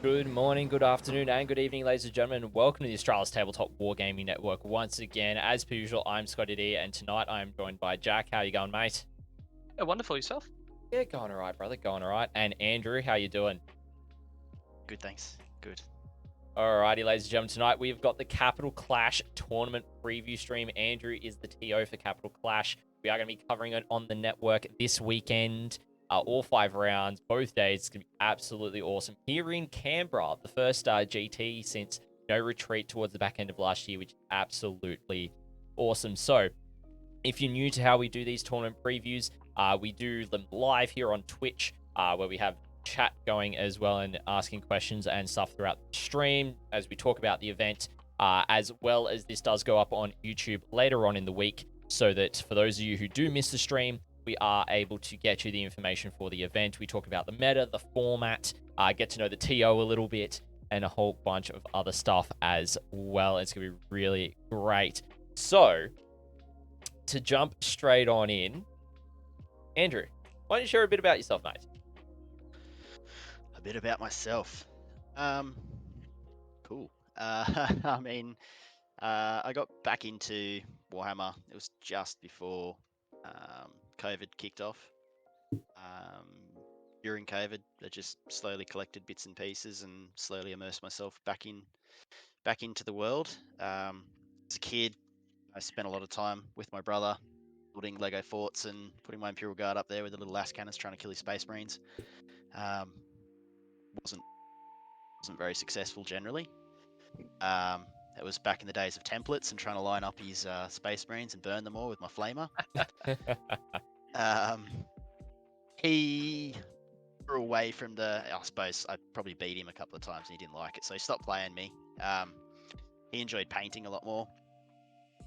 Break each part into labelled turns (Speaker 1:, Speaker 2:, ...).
Speaker 1: Good morning, good afternoon, and good evening, ladies and gentlemen, and welcome to the Australia's Tabletop Wargaming Network. Once again, as per usual, I'm ScottyD, and tonight I'm joined by Jack. How you going, mate?
Speaker 2: Yeah, wonderful. Yourself?
Speaker 1: Yeah, going all right, brother. Going all right. And Andrew, how you doing?
Speaker 3: Good, thanks. Good.
Speaker 1: Alrighty, ladies and gentlemen, tonight we've got the Capital Clash tournament preview stream. Andrew is the TO for Capital Clash. We are going to be covering it on the network this weekend. All 5 rounds, both days. It's going to be absolutely awesome. Here in Canberra, the first GT since no retreat towards the back end of last year, which is absolutely awesome. So, if you're new to how we do these tournament previews, we do them live here on Twitch, where we have chat going as well and asking questions and stuff throughout the stream as we talk about the event, as well as this does go up on YouTube later on in the week, so that for those of you who do miss the stream, we are able to get you the information for the event. We talk about the meta, the format, get to know the TO a little bit, and a whole bunch of other stuff as well. It's going to be really great. So, to jump straight on in, Andrew, why don't you share a bit about yourself, mate?
Speaker 3: A bit about myself. Cool. I got back into Warhammer. It was just before COVID kicked off. During COVID, I just slowly collected bits and pieces and slowly immersed myself back into the world. As a kid, I spent a lot of time with my brother building Lego forts and putting my Imperial Guard up there with the little las cannons trying to kill his Space Marines. Wasn't very successful generally. It was back in the days of templates and trying to line up his Space Marines and burn them all with my flamer. He grew away from I suppose I probably beat him a couple of times and he didn't like it, so he stopped playing me. He enjoyed painting a lot more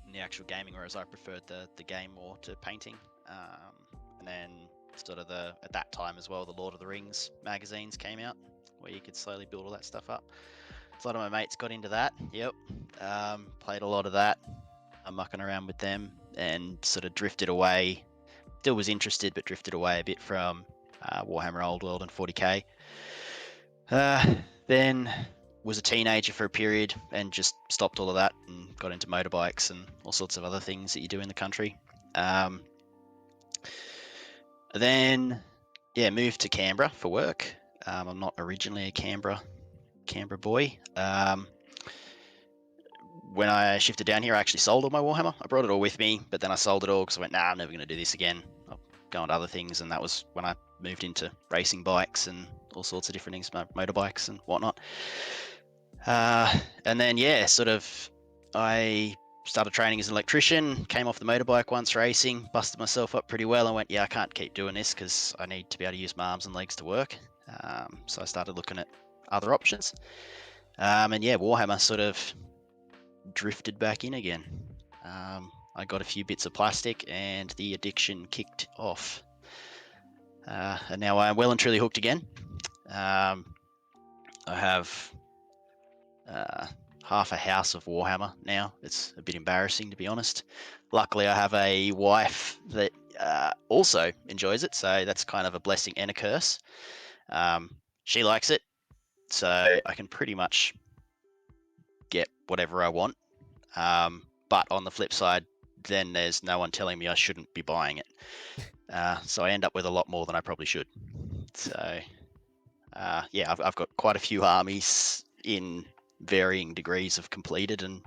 Speaker 3: in the actual gaming, whereas I preferred the game more to painting. And then sort of at that time as well, the Lord of the Rings magazines came out, where you could slowly build all that stuff up. A lot of my mates got into that. Yep. Played a lot of that. I'm mucking around with them and sort of drifted away. Still was interested, but drifted away a bit from Warhammer Old World and 40k. Then was a teenager for a period and just stopped all of that and got into motorbikes and all sorts of other things that you do in the country. Then, moved to Canberra for work. I'm not originally a Canberra boy. When I shifted down here, I actually sold all my Warhammer. I brought it all with me, but then I sold it all because I went, I'm never going to do this again. I'll go on other things, and that was when I moved into racing bikes and all sorts of different things, motorbikes and whatnot. And then, I started training as an electrician, came off the motorbike once racing, busted myself up pretty well and went, I can't keep doing this because I need to be able to use my arms and legs to work. So I started looking at other options. Warhammer sort of drifted back in again. I got a few bits of plastic and the addiction kicked off. And now I am well and truly hooked again. I have half a house of Warhammer now. It's a bit embarrassing, to be honest. Luckily, I have a wife that also enjoys it, so that's kind of a blessing and a curse. She likes it, so I can pretty much get whatever I want. But on the flip side, then there's no one telling me I shouldn't be buying it. So I end up with a lot more than I probably should. So, I've got quite a few armies in varying degrees of completed and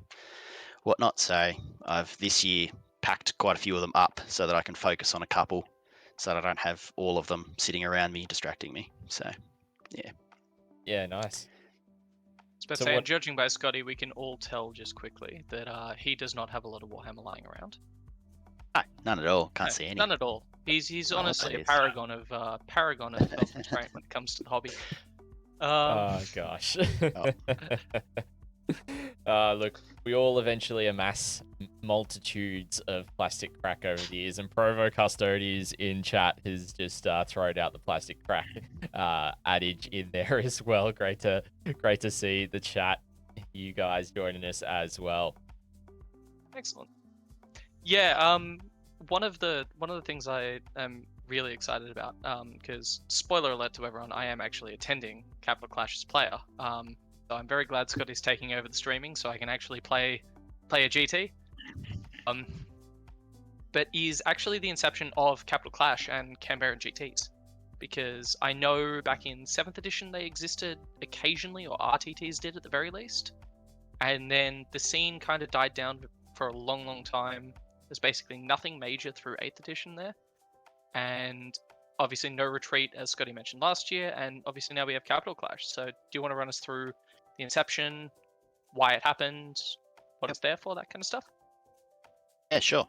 Speaker 3: whatnot. So I've this year packed quite a few of them up so that I can focus on a couple, so that I don't have all of them sitting around me distracting me. So, yeah.
Speaker 1: Yeah, nice.
Speaker 2: Judging by Scotty, we can all tell just quickly that he does not have a lot of Warhammer lying around.
Speaker 3: No, none at all. Can't see any.
Speaker 2: None at all. He's honestly a paragon of restraint when it comes to the hobby.
Speaker 1: Oh gosh. Look, we all eventually amass multitudes of plastic crack over the years, and Provo Custodies in chat has just thrown out the plastic crack adage in there as well. Great to see the chat, you guys joining us as well.
Speaker 2: Excellent. Yeah, one of the things I am really excited about. Because spoiler alert to everyone, I am actually attending Capital Clash as a player. So I'm very glad Scotty's taking over the streaming, so I can actually play a GT. But is actually the inception of Capital Clash and Canberra GTs. Because I know back in 7th edition they existed occasionally, or RTTs did at the very least. And then the scene kind of died down for a long time. There's basically nothing major through 8th edition there. And obviously no retreat, as Scotty mentioned last year. And obviously now we have Capital Clash. So do you want to run us through the inception, why it happened, what it's there for, that kind of stuff?
Speaker 3: Yeah, sure.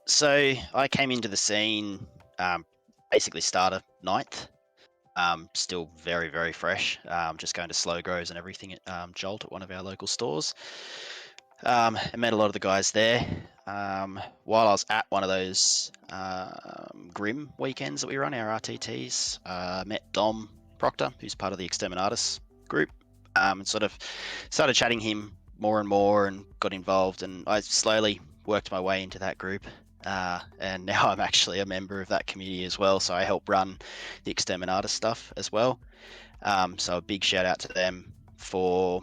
Speaker 3: So I came into the scene basically starter 9th. Still very, very fresh. Just going to slow grows and everything at Jolt at one of our local stores. I met a lot of the guys there. While I was at one of those Grim weekends that we run, our RTTs, met Dom Proctor, who's part of the Exterminatus group, and sort of started chatting him more and more and got involved, and I slowly worked my way into that group. And now I'm actually a member of that community as well, so I help run the Exterminatus stuff as well. So a big shout out to them for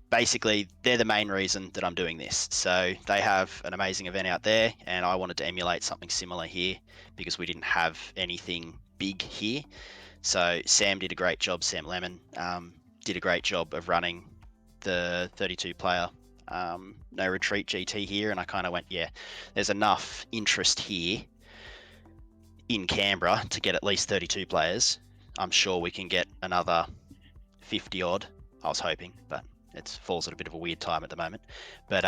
Speaker 3: basically, they're the main reason that I'm doing this. So they have an amazing event out there, and I wanted to emulate something similar here because we didn't have anything big here. So Sam did a great job, Sam Lemon did a great job of running the 32 player no retreat GT here, and I kind of went, yeah, there's enough interest here in Canberra to get at least 32 players. I'm sure we can get another 50 odd. I was hoping, but it falls at a bit of a weird time at the moment. But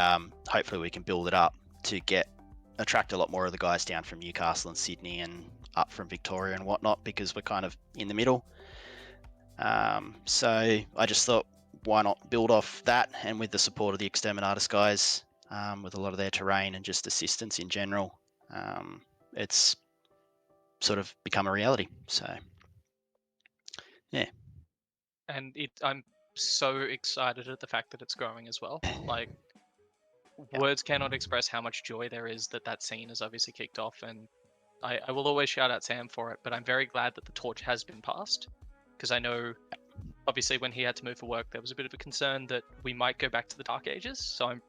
Speaker 3: hopefully we can build it up to attract a lot more of the guys down from Newcastle and Sydney and up from Victoria and whatnot, because we're kind of in the middle. So I just thought, why not build off that, and with the support of the Exterminatus guys, with a lot of their terrain and just assistance in general, it's sort of become a reality. So yeah.
Speaker 2: And I'm so excited at the fact that it's growing as well. Like, words cannot express how much joy there is that scene has obviously kicked off, and I will always shout out Sam for it, but I'm very glad that the torch has been passed, because I know obviously when he had to move for work there was a bit of a concern that we might go back to the Dark Ages, so I'm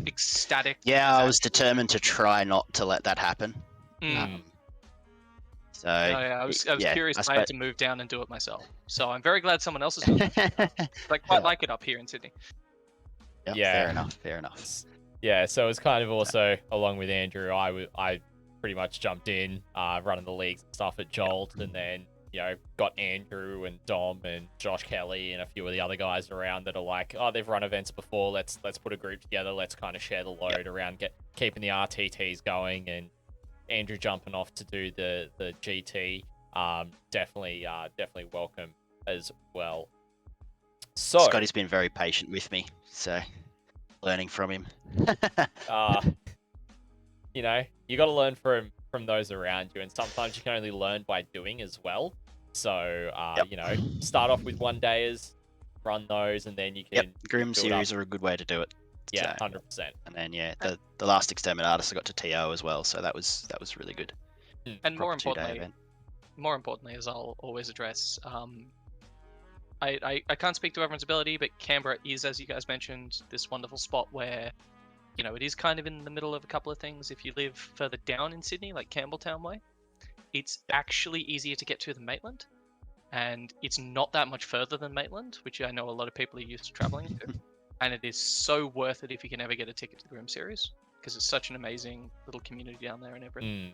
Speaker 2: ecstatic.
Speaker 3: Yeah, I was determined to try not to let that happen. So
Speaker 2: I was curious if I had to move down and do it myself. So I'm very glad someone else is doing it. I quite like it up here in Sydney.
Speaker 3: Yep,
Speaker 1: Yeah,
Speaker 3: fair enough.
Speaker 1: Yeah, so it's kind of also, along with Andrew, I pretty much jumped in, running the leagues and stuff at Jolt, and then, you know, got Andrew and Dom and Josh Kelly and a few of the other guys around that are like, oh, they've run events before, let's put a group together, let's kind of share the load around keeping the RTTs going, and Andrew jumping off to do the GT, definitely welcome as well. So
Speaker 3: Scotty's been very patient with me, so learning from him.
Speaker 1: You know, you got to learn from those around you, and sometimes you can only learn by doing as well. So you know, start off with 1-dayers, run those, and then you can.
Speaker 3: Grim series are a good way to do it.
Speaker 1: Yeah,
Speaker 3: so,
Speaker 1: 100%.
Speaker 3: And then the last Exterminatus I got to TO as well, so that was really good.
Speaker 2: And more importantly, as I'll always address, I can't speak to everyone's ability, but Canberra is, as you guys mentioned, this wonderful spot where, you know, it is kind of in the middle of a couple of things. If you live further down in Sydney, like Campbelltown way, it's actually easier to get to than Maitland, and it's not that much further than Maitland, which I know a lot of people are used to traveling to. And it is so worth it if you can ever get a ticket to the Grim series, because it's such an amazing little community down there and everything.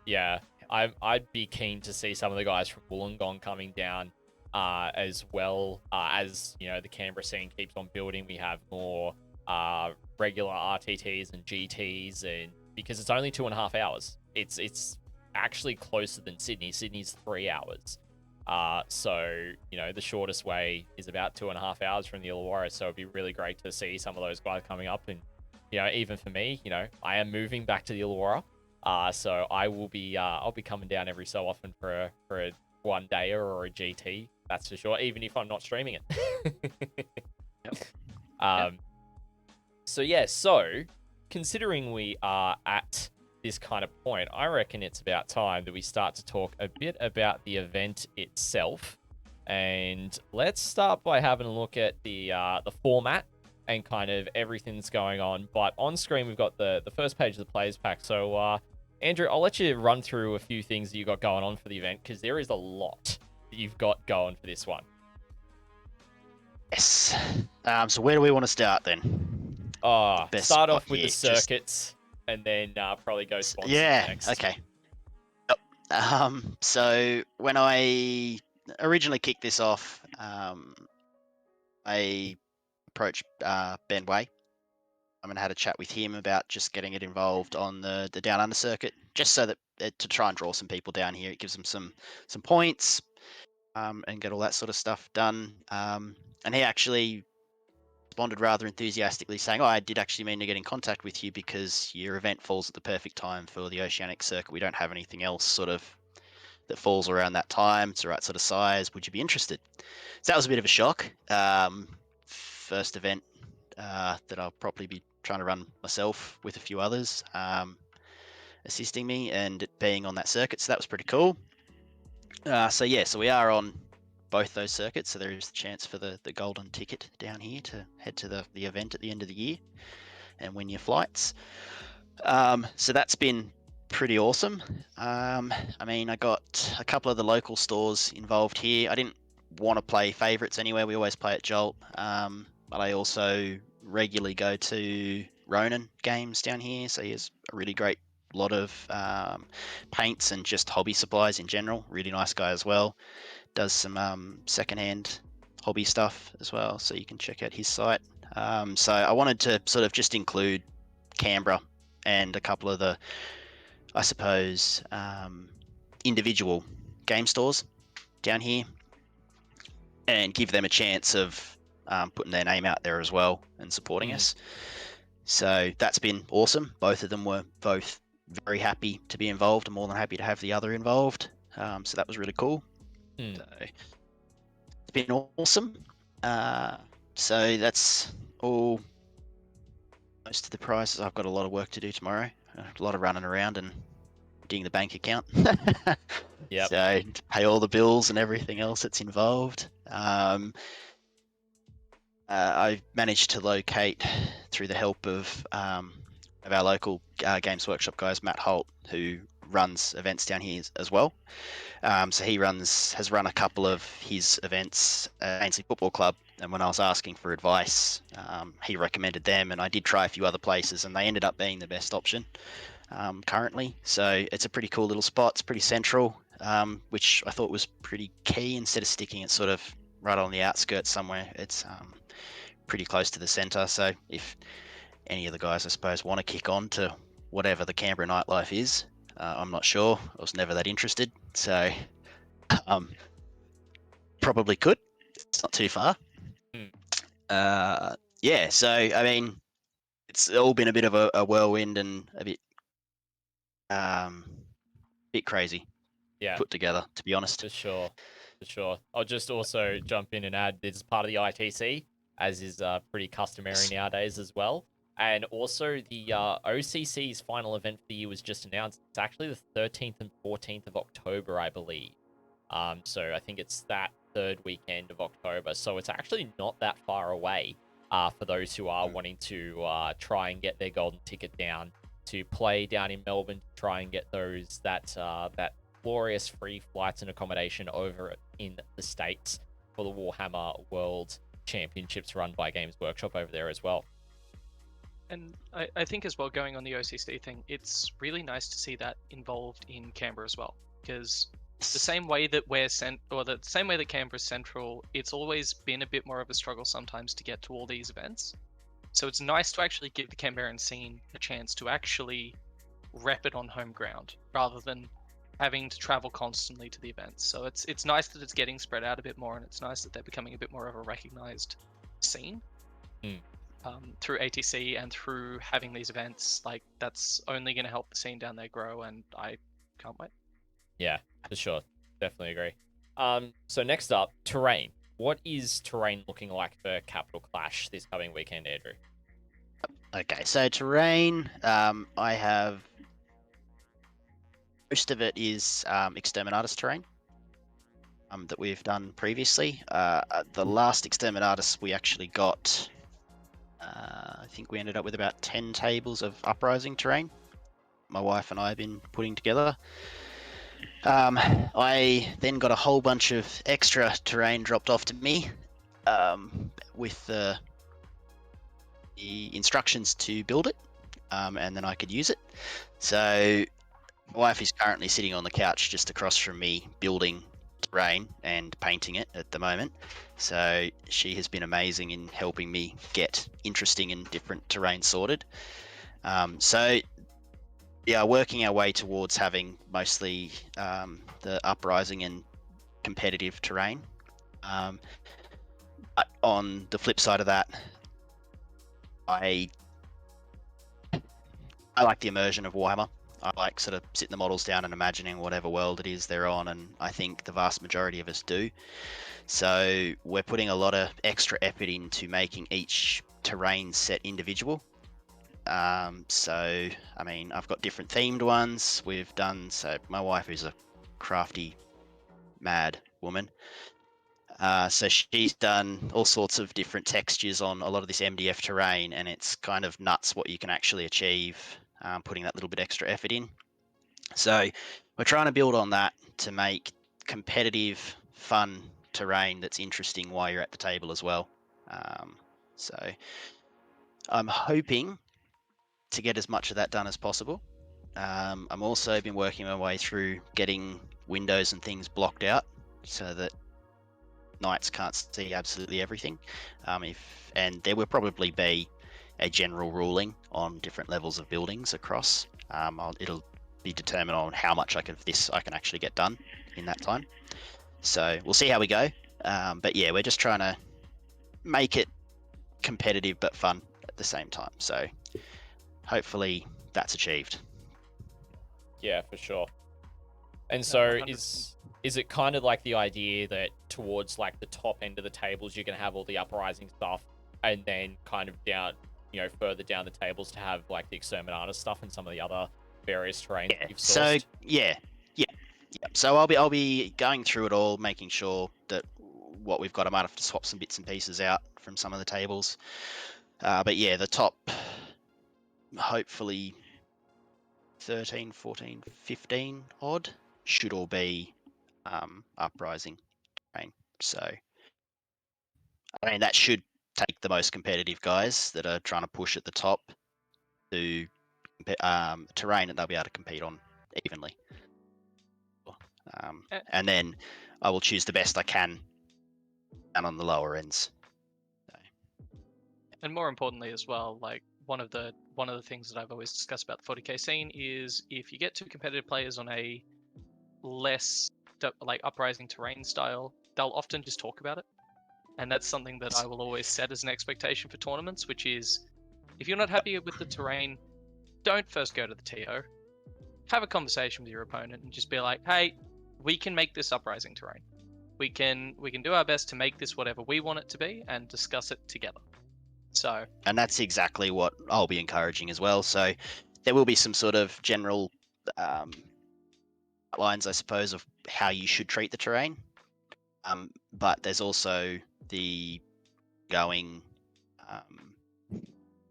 Speaker 1: Yeah, I'd be keen to see some of the guys from Wollongong coming down, as well, as, you know, the Canberra scene keeps on building. We have more regular RTTs and GTs, and because it's only 2.5 hours, it's actually closer than Sydney. Sydney's 3 hours. So, you know, the shortest way is about 2.5 hours from the Illawarra, so it'd be really great to see some of those guys coming up. And, you know, even for me, you know, I am moving back to the Illawarra, so I will be I'll be coming down every so often for a 1-dayer or a GT, that's for sure, even if I'm not streaming it. So considering we are at this kind of point, I reckon it's about time that we start to talk a bit about the event itself. And let's start by having a look at the format and kind of everything that's going on. But on screen, we've got the first page of the Players Pack. So, Andrew, I'll let you run through a few things that you got going on for the event, because there is a lot that you've got going for this one.
Speaker 3: Yes. So where do we want to start then?
Speaker 1: Start off with the circuits, and then probably go sponsors next.
Speaker 3: Okay. Yep. So when I originally kicked this off, I approached Ben Way. And had a chat with him about just getting it involved on the Down Under circuit, just so that to try and draw some people down here. It gives them some points, and get all that sort of stuff done. And he actually responded rather enthusiastically, saying, "Oh, I did actually mean to get in contact with you because your event falls at the perfect time for the Oceanic circuit. We don't have anything else sort of that falls around that time. It's the right sort of size. Would you be interested?" So that was a bit of a shock. First event that I'll probably be trying to run myself with a few others assisting me, and it being on that circuit, so that was pretty cool. So we are on both those circuits, so there is the chance for the golden ticket down here to head to the event at the end of the year and win your flights. So that's been pretty awesome. I got a couple of the local stores involved here. I didn't want to play favorites anywhere. We always play at Jolt, but I also regularly go to Ronan Games down here, so he has a really great lot of paints and just hobby supplies in general. Really nice guy as well. Does some secondhand hobby stuff as well, so you can check out his site. So I wanted to sort of just include Canberra and a couple of the, I suppose, individual game stores down here, and give them a chance of putting their name out there as well and supporting us. So that's been awesome. Both of them were both very happy to be involved and more than happy to have the other involved. So that was really cool. So it's been awesome. So that's all. Most of the prizes. I've got a lot of work to do tomorrow. A lot of running around and emptying the bank account.
Speaker 1: Yep.
Speaker 3: So to pay all the bills and everything else that's involved. I managed to locate, through the help of our local Games Workshop guys, Matt Holt, who runs events down here as well. So he has run a couple of his events at Ainsley Football Club, and when I was asking for advice, he recommended them, and I did try a few other places, and they ended up being the best option currently. So it's a pretty cool little spot. It's pretty central, which I thought was pretty key. Instead of sticking it sort of right on the outskirts somewhere, it's pretty close to the centre. So if any of the guys, I suppose, want to kick on to whatever the Canberra nightlife is, I'm not sure. I was never that interested, so probably could. It's not too far. So I mean, it's all been a bit of a whirlwind and a bit crazy.
Speaker 1: Yeah.
Speaker 3: Put together, to be honest.
Speaker 1: For sure. I'll just also jump in and add, this is part of the ITC, as is pretty customary nowadays as well. And also the OCC's final event for the year was just announced. It's actually the 13th and 14th of October, I believe. So I think it's that third weekend of October. So it's actually not that far away for those who are wanting to try and get their golden ticket down to play down in Melbourne, to try and get that glorious free flights and accommodation over in the States for the Warhammer World Championships run by Games Workshop over there as well.
Speaker 2: And I think as well, going on the OCC thing, it's really nice to see that involved in Canberra as well, because the same way that the same way that Canberra's central, it's always been a bit more of a struggle sometimes to get to all these events. So it's nice to actually give the Canberran scene a chance to actually rep it on home ground, rather than having to travel constantly to the events. So it's nice that it's getting spread out a bit more, and it's nice that they're becoming a bit more of a recognized scene. Through ATC and through having these events. Like, that's only going to help the scene down there grow, and I can't wait.
Speaker 1: Yeah, for sure. Definitely agree. So next up, terrain. What is terrain looking like for Capital Clash this coming weekend, Andrew?
Speaker 3: Okay, so terrain, I have most of it is Exterminatus terrain that we've done previously. The last Exterminatus we actually got, I think we ended up with about 10 tables of Uprising terrain. My wife and I have been putting together. I then got a whole bunch of extra terrain dropped off to me with the instructions to build it, and then I could use it. So my wife is currently sitting on the couch just across from me building terrain and painting it at the moment. So she has been amazing in helping me get interesting and different terrain sorted. So yeah, working our way towards having mostly the Uprising and competitive terrain. But on the flip side of that, I like the immersion of Warhammer. I like sort of sitting the models down and imagining whatever world it is they're on, and I think the vast majority of us do. So we're putting a lot of extra effort into making each terrain set individual. So, I mean, I've got different themed ones we've done. So my wife is a crafty, mad woman. So she's done all sorts of different textures on a lot of this MDF terrain, and it's kind of nuts what you can actually achieve putting that little bit extra effort in. So we're trying to build on that to make competitive, fun terrain that's interesting while you're at the table as well. So I'm hoping to get as much of that done as possible. I'm also been working my way through getting windows and things blocked out so that knights can't see absolutely everything. And there will probably be a general ruling on different levels of buildings across. It'll be determined on how much I can actually get done in that time. So we'll see how we go. But yeah, we're just trying to make it competitive but fun at the same time. So hopefully that's achieved.
Speaker 1: Yeah, for sure. And
Speaker 2: No,
Speaker 1: so
Speaker 2: 100%.
Speaker 1: is it kind of like the idea that towards like the top end of the tables you're going to have all the Uprising stuff, and then kind of down, further down the tables to have like the Exterminatus stuff and some of the other various terrains that you've sourced?
Speaker 3: So yeah. So I'll be going through it all, making sure that what we've got, I might have to swap some bits and pieces out from some of the tables. But yeah, the top, hopefully 13, 14, 15 odd should all be Uprising terrain. So I mean that should take the most competitive guys that are trying to push at the top to terrain that they'll be able to compete on evenly. And then I will choose the best I can down on the lower ends. So.
Speaker 2: And more importantly as well, like one of the things that I've always discussed about the 40k scene is if you get two competitive players on a less like Uprising terrain style, they'll often just talk about it. And that's something that I will always set as an expectation for tournaments, which is if you're not happy with the terrain, don't first go to the TO. Have a conversation with your opponent and just be like, hey, we can make this Uprising terrain. We can do our best to make this whatever we want it to be and discuss it together. So,
Speaker 3: and that's exactly what I'll be encouraging as well. So there will be some sort of general outlines, I suppose, of how you should treat the terrain. But there's also the going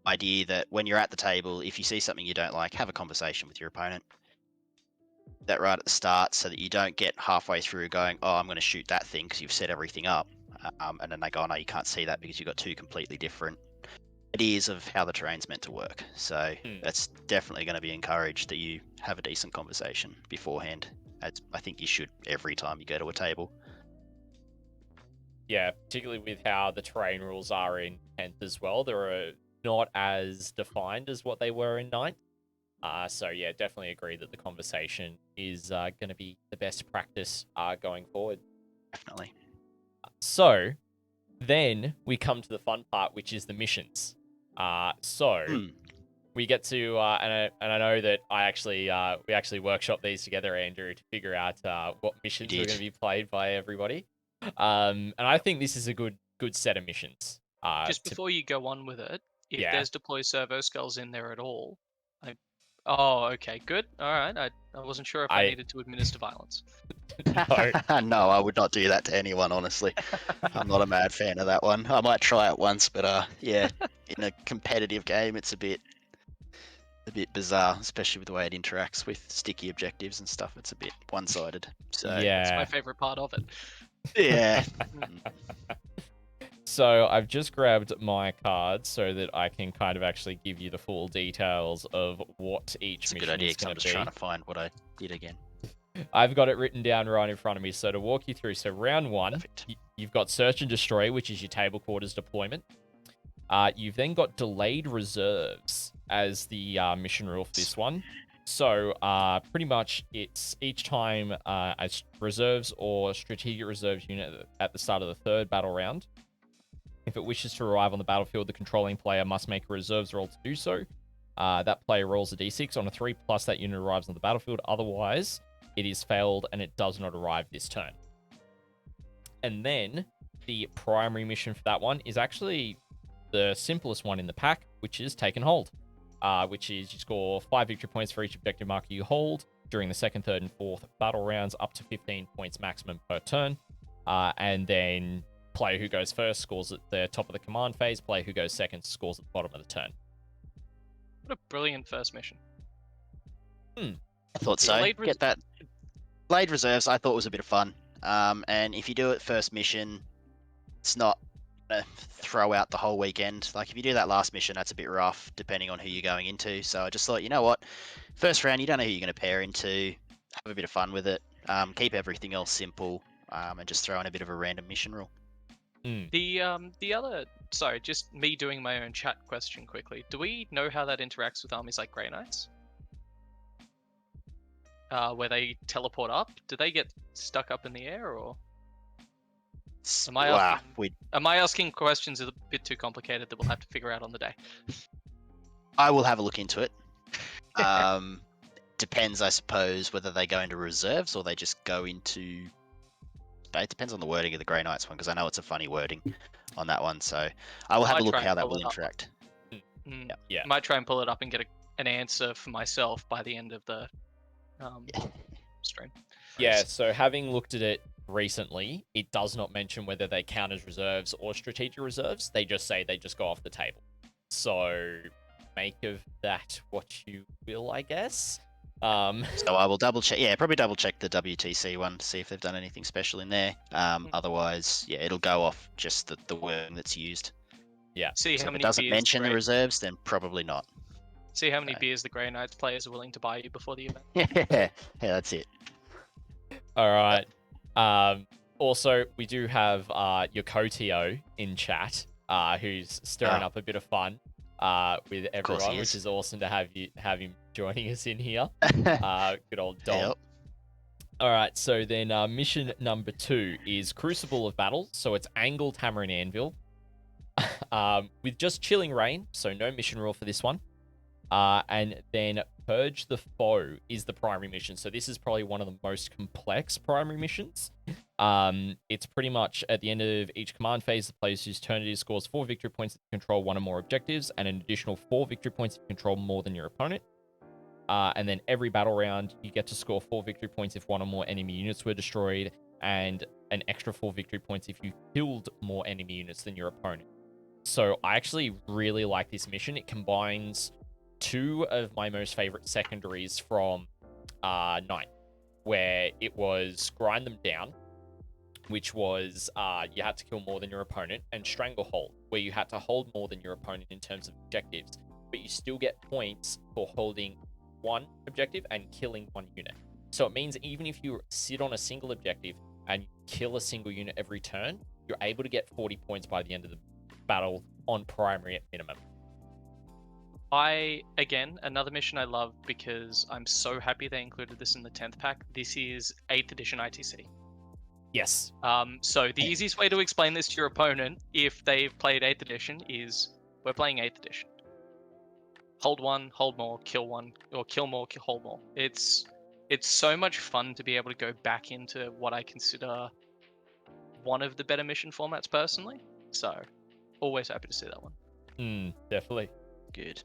Speaker 3: idea that when you're at the table, if you see something you don't like, have a conversation with your opponent. That right at the start, so that you don't get halfway through going, oh, I'm going to shoot that thing because you've set everything up. And then they go, oh, no, you can't see that because you've got two completely different ideas of how the terrain's meant to work. So that's definitely going to be encouraged that you have a decent conversation beforehand. I think you should every time you go to a table.
Speaker 1: Yeah, particularly with how the terrain rules are in 10th as well. They're not as defined as what they were in 9th. So yeah, definitely agree that the conversation is going to be the best practice going forward.
Speaker 3: Definitely.
Speaker 1: So then we come to the fun part, which is the missions. We get to, and I know that we actually workshop these together, Andrew, to figure out what missions are going to be played by everybody. And I think this is a good set of missions.
Speaker 2: just before you go on with it, if there's deploy servo skulls in there at all, Oh, okay, good. All right. I wasn't sure if I needed to administer violence.
Speaker 1: No.
Speaker 3: No, I would not do that to anyone, honestly. I'm not a mad fan of that one. I might try it once, but yeah, in a competitive game, it's a bit bizarre, especially with the way it interacts with sticky objectives and stuff. It's a bit one-sided. So
Speaker 2: That's my
Speaker 1: Yeah.
Speaker 2: favorite part of it.
Speaker 3: yeah,
Speaker 1: So I've just grabbed my card so that I can kind of actually give you the full details of what each
Speaker 3: it's a
Speaker 1: mission
Speaker 3: good idea
Speaker 1: is
Speaker 3: because I'm
Speaker 1: going
Speaker 3: just
Speaker 1: to be.
Speaker 3: trying to find what I did again.
Speaker 1: I've got it written down right in front of me. So to walk you through, so round one,
Speaker 3: Perfect.
Speaker 1: you've got Search and Destroy, which is your table quarters deployment. You've then got Delayed Reserves as the mission rule for this one. So pretty much it's each time a reserves or strategic reserves unit at the start of the third battle round. If it wishes to arrive on the battlefield, the controlling player must make a reserves roll to do so. That player rolls a d6 on a 3 plus that unit arrives on the battlefield. Otherwise, it is failed and it does not arrive this turn. And then the primary mission for that one is actually the simplest one in the pack, which is Take and Hold, which is you score 5 victory points for each objective marker you hold during the second, third, and fourth battle rounds, up to 15 points maximum per turn. And then player who goes first scores at the top of the command phase. Player who goes second scores at the bottom of the turn.
Speaker 2: What a brilliant first mission.
Speaker 3: I thought so.
Speaker 2: Delayed
Speaker 3: Get that. Delayed reserves, I thought was a bit of fun. And if you do it first mission, it's not gonna throw out the whole weekend. Like if you do that last mission, that's a bit rough, depending on who you're going into. So I just thought, you know what, first round, you don't know who you're going to pair into. Have a bit of fun with it. Keep everything else simple, and just throw in a bit of a random mission rule.
Speaker 2: The other, sorry, just me doing my own chat question quickly. Do we know how that interacts with armies like Grey Knights? Where they teleport up? Do they get stuck up in the air, or am I asking questions a bit too complicated that we'll have to figure out on the day?
Speaker 3: I will have a look into it. Depends, I suppose, whether they go into reserves or they just go into. It depends on the wording of the Grey Knights one, because I know it's a funny wording on that one. So I will have a look how that will interact.
Speaker 1: Yeah.
Speaker 2: Might try and pull it up and get an answer for myself by the end of the stream.
Speaker 1: Yeah, so having looked at it recently, it does not mention whether they count as reserves or strategic reserves. They just say they just go off the table. So make of that what you will, I guess.
Speaker 3: So I will double check. Yeah, probably double check the WTC one to see if they've done anything special in there. Otherwise, yeah, it'll go off just the wording that's used.
Speaker 1: Yeah.
Speaker 2: See
Speaker 3: So
Speaker 2: how
Speaker 3: if it
Speaker 2: many
Speaker 3: doesn't
Speaker 2: beers
Speaker 3: mention the reserves, then probably not.
Speaker 2: See how many beers the Grey Knights players are willing to buy you before the event.
Speaker 3: Yeah, that's it.
Speaker 1: All right. Also, we do have your co-TO in chat, who's stirring up a bit of fun with everyone, which is awesome to have him joining us in here. Good old Dom.
Speaker 3: Yep.
Speaker 1: All right, so then mission number 2 is Crucible of Battle. So it's Angled Hammer and Anvil with just Chilling Rain, so no mission rule for this one. And then Purge the Foe is the primary mission. So this is probably one of the most complex primary missions. It's pretty much at the end of each command phase, the player's whose turn it is scores 4 victory points if you control 1 or more objectives, and an additional 4 victory points if you control more than your opponent. And then every battle round, you get to score 4 victory points if 1 or more enemy units were destroyed, and an extra 4 victory points if you killed more enemy units than your opponent. So I actually really like this mission. It combines 2 of my most favorite secondaries from Night, where it was Grind Them Down, which was you had to kill more than your opponent, and Stranglehold, where you had to hold more than your opponent in terms of objectives, but you still get points for holding 1 objective and killing 1 unit. So it means even if you sit on a single objective and kill a single unit every turn, you're able to get 40 points by the end of the battle on primary at minimum.
Speaker 2: Again, another mission I love because I'm so happy they included this in the 10th pack. This is 8th edition ITC.
Speaker 1: Yes.
Speaker 2: So the easiest way to explain this to your opponent, if they've played 8th edition, is we're playing 8th edition. Hold 1, hold more, kill 1, or kill more, hold more. It's so much fun to be able to go back into what I consider one of the better mission formats personally. So, always happy to see that one.
Speaker 1: Definitely.
Speaker 3: Good.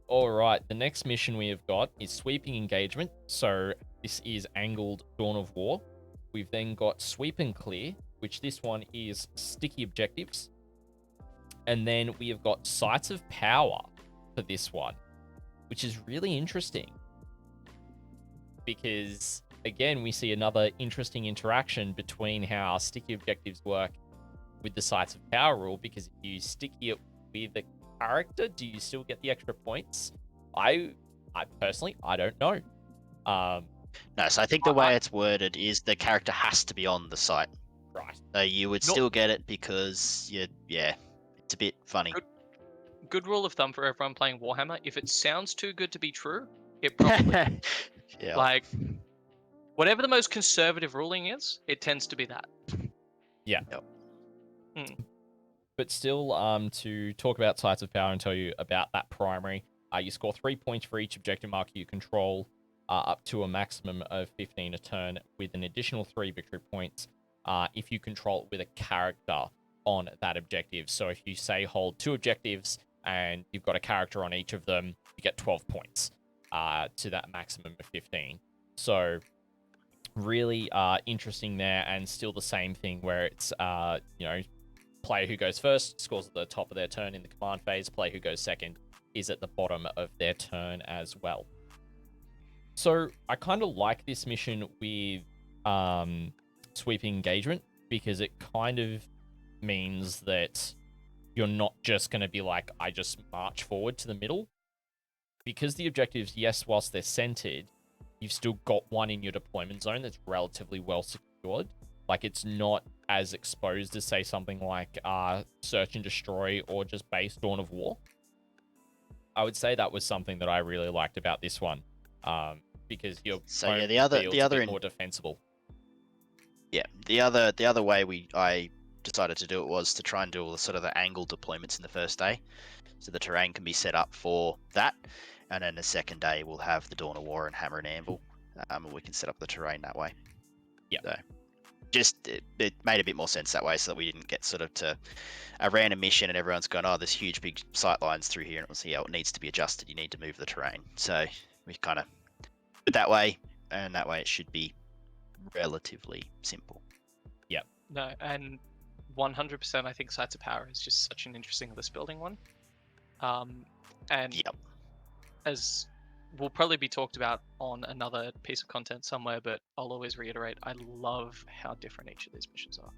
Speaker 1: All right, the next mission we have got is Sweeping Engagement. So this is Angled Dawn of War. We've then got Sweep and Clear, which this one is Sticky Objectives. And then we have got Sites of Power for this one, which is really interesting. Because, again, we see another interesting interaction between how Sticky Objectives work with the Sites of Power rule, because if you sticky it with a character, do you still get the extra points? I personally, I don't know.
Speaker 3: No, so I think the way it's worded is the character has to be on the site.
Speaker 1: Right.
Speaker 3: So you would still get it because it's a bit funny.
Speaker 2: Good rule of thumb for everyone playing Warhammer: if it sounds too good to be true, it probably
Speaker 3: Yeah.
Speaker 2: like whatever the most conservative ruling is, it tends to be that.
Speaker 1: Yeah.
Speaker 3: Yep.
Speaker 1: But still, to talk about Sites of Power and tell you about that primary, you score 3 points for each objective marker you control, up to a maximum of 15 a turn, with an additional 3 victory points if you control it with a character on that objective. So if you say hold 2 objectives and you've got a character on each of them, you get 12 points to that maximum of 15. So really interesting there, and still the same thing where it's player who goes first scores at the top of their turn in the command phase. Player who goes second is at the bottom of their turn as well. So I kind of like this mission with Sweeping Engagement, because it kind of means that you're not just going to be like, I just march forward to the middle. Because the objectives, yes, whilst they're centered, you've still got one in your deployment zone that's relatively well secured. Like, it's not as exposed as, say, something like Search and Destroy or just base Dawn of War. I would say that was something that I really liked about this one, because your
Speaker 3: the other
Speaker 1: more defensible.
Speaker 3: Yeah, the other way I decided to do it was to try and do all the sort of the angle deployments in the first day, so the terrain can be set up for that, and then the second day we'll have the Dawn of War and Hammer and Anvil, and we can set up the terrain that way.
Speaker 1: Yeah.
Speaker 3: So just it made a bit more sense that way, so that we didn't get sort of to a random mission and everyone's going, oh, there's huge big sight lines through here, and it was, yeah, it needs to be adjusted. You need to move the terrain. So we kind of did that way, and that way it should be relatively simple.
Speaker 1: Yep.
Speaker 2: No, and 100%, I think Sites of Power is just such an interesting list building one. And
Speaker 3: Yep.
Speaker 2: as will probably be talked about on another piece of content somewhere, but I'll always reiterate, I love how different each of these missions are.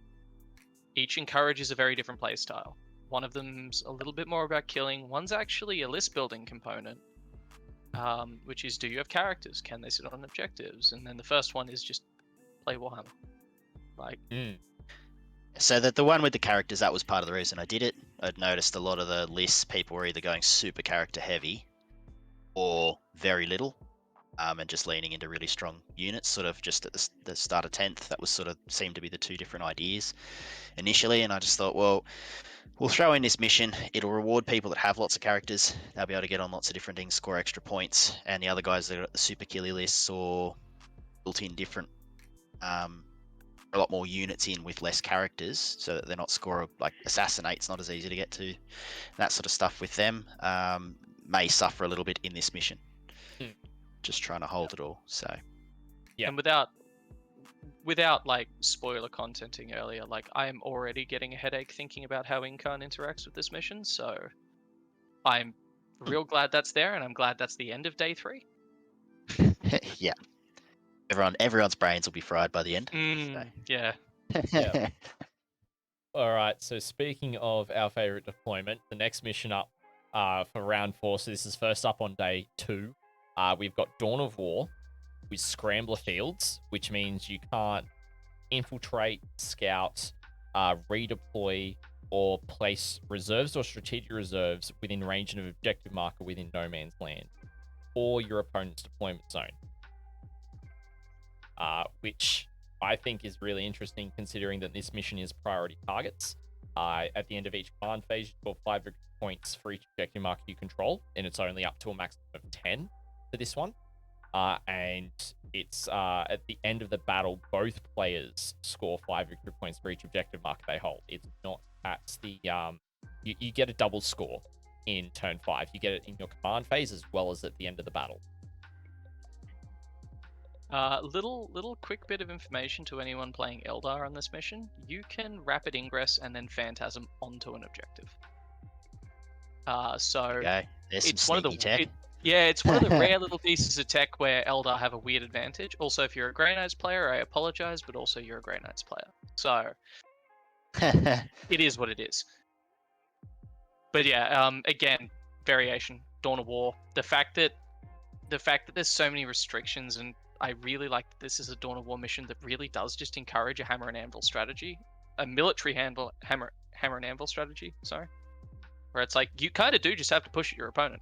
Speaker 2: Each encourages a very different play style. One of them's a little bit more about killing. One's actually a list building component, which is, do you have characters? Can they sit on objectives? And then the first one is just play Warhammer. Like,
Speaker 3: So that the one with the characters, that was part of the reason I did it. I'd noticed a lot of the lists, people were either going super character heavy or very little, and just leaning into really strong units, sort of just at the start of 10th. That was sort of seemed to be the two different ideas initially, and I just thought, well, we'll throw in this mission. It'll reward people that have lots of characters. They'll be able to get on lots of different things, score extra points, and the other guys that are at the super killy lists or built in different a lot more units in with less characters, so that they're not score like Assassinate's not as easy to get to. That sort of stuff with them may suffer a little bit in this mission. Just trying to hold it all. So
Speaker 1: yeah.
Speaker 2: And without like spoiler contenting earlier, like I am already getting a headache thinking about how Incarn interacts with this mission, so I'm real glad that's there, and I'm glad that's the end of day 3.
Speaker 3: yeah. Everyone's brains will be fried by the end.
Speaker 2: Yeah.
Speaker 1: Yeah. All right. So speaking of our favorite deployment, the next mission up for round 4. So this is first up on day 2. We've got Dawn of War with Scrambler Fields, which means you can't infiltrate, scout, redeploy, or place reserves or strategic reserves within range of an objective marker within no man's land or your opponent's deployment zone. Which I think is really interesting, considering that this mission is priority targets. At the end of each command phase, you score 5 victory points for each objective marker you control, and it's only up to a maximum of 10 for this one. And it's at the end of the battle, both players score 5 victory points for each objective marker they hold. It's not at the you get a double score in turn 5. You get it in your command phase as well as at the end of the battle.
Speaker 2: Little quick bit of information to anyone playing Eldar on this mission. You can rapid ingress and then phantasm onto an objective. So
Speaker 3: Okay. There's some
Speaker 2: it's one of the
Speaker 3: sneaky tech.
Speaker 2: it's one of the rare little pieces of tech where Eldar have a weird advantage. Also, if you're a Grey Knights player, I apologize, but also you're a Grey Knights player. So it is what it is. But yeah, again, variation, Dawn of War. The fact that there's so many restrictions, and I really like that this is a Dawn of War mission that really does just encourage a hammer and anvil strategy, a military hammer and anvil strategy. Sorry, where it's like you kind of do just have to push at your opponent.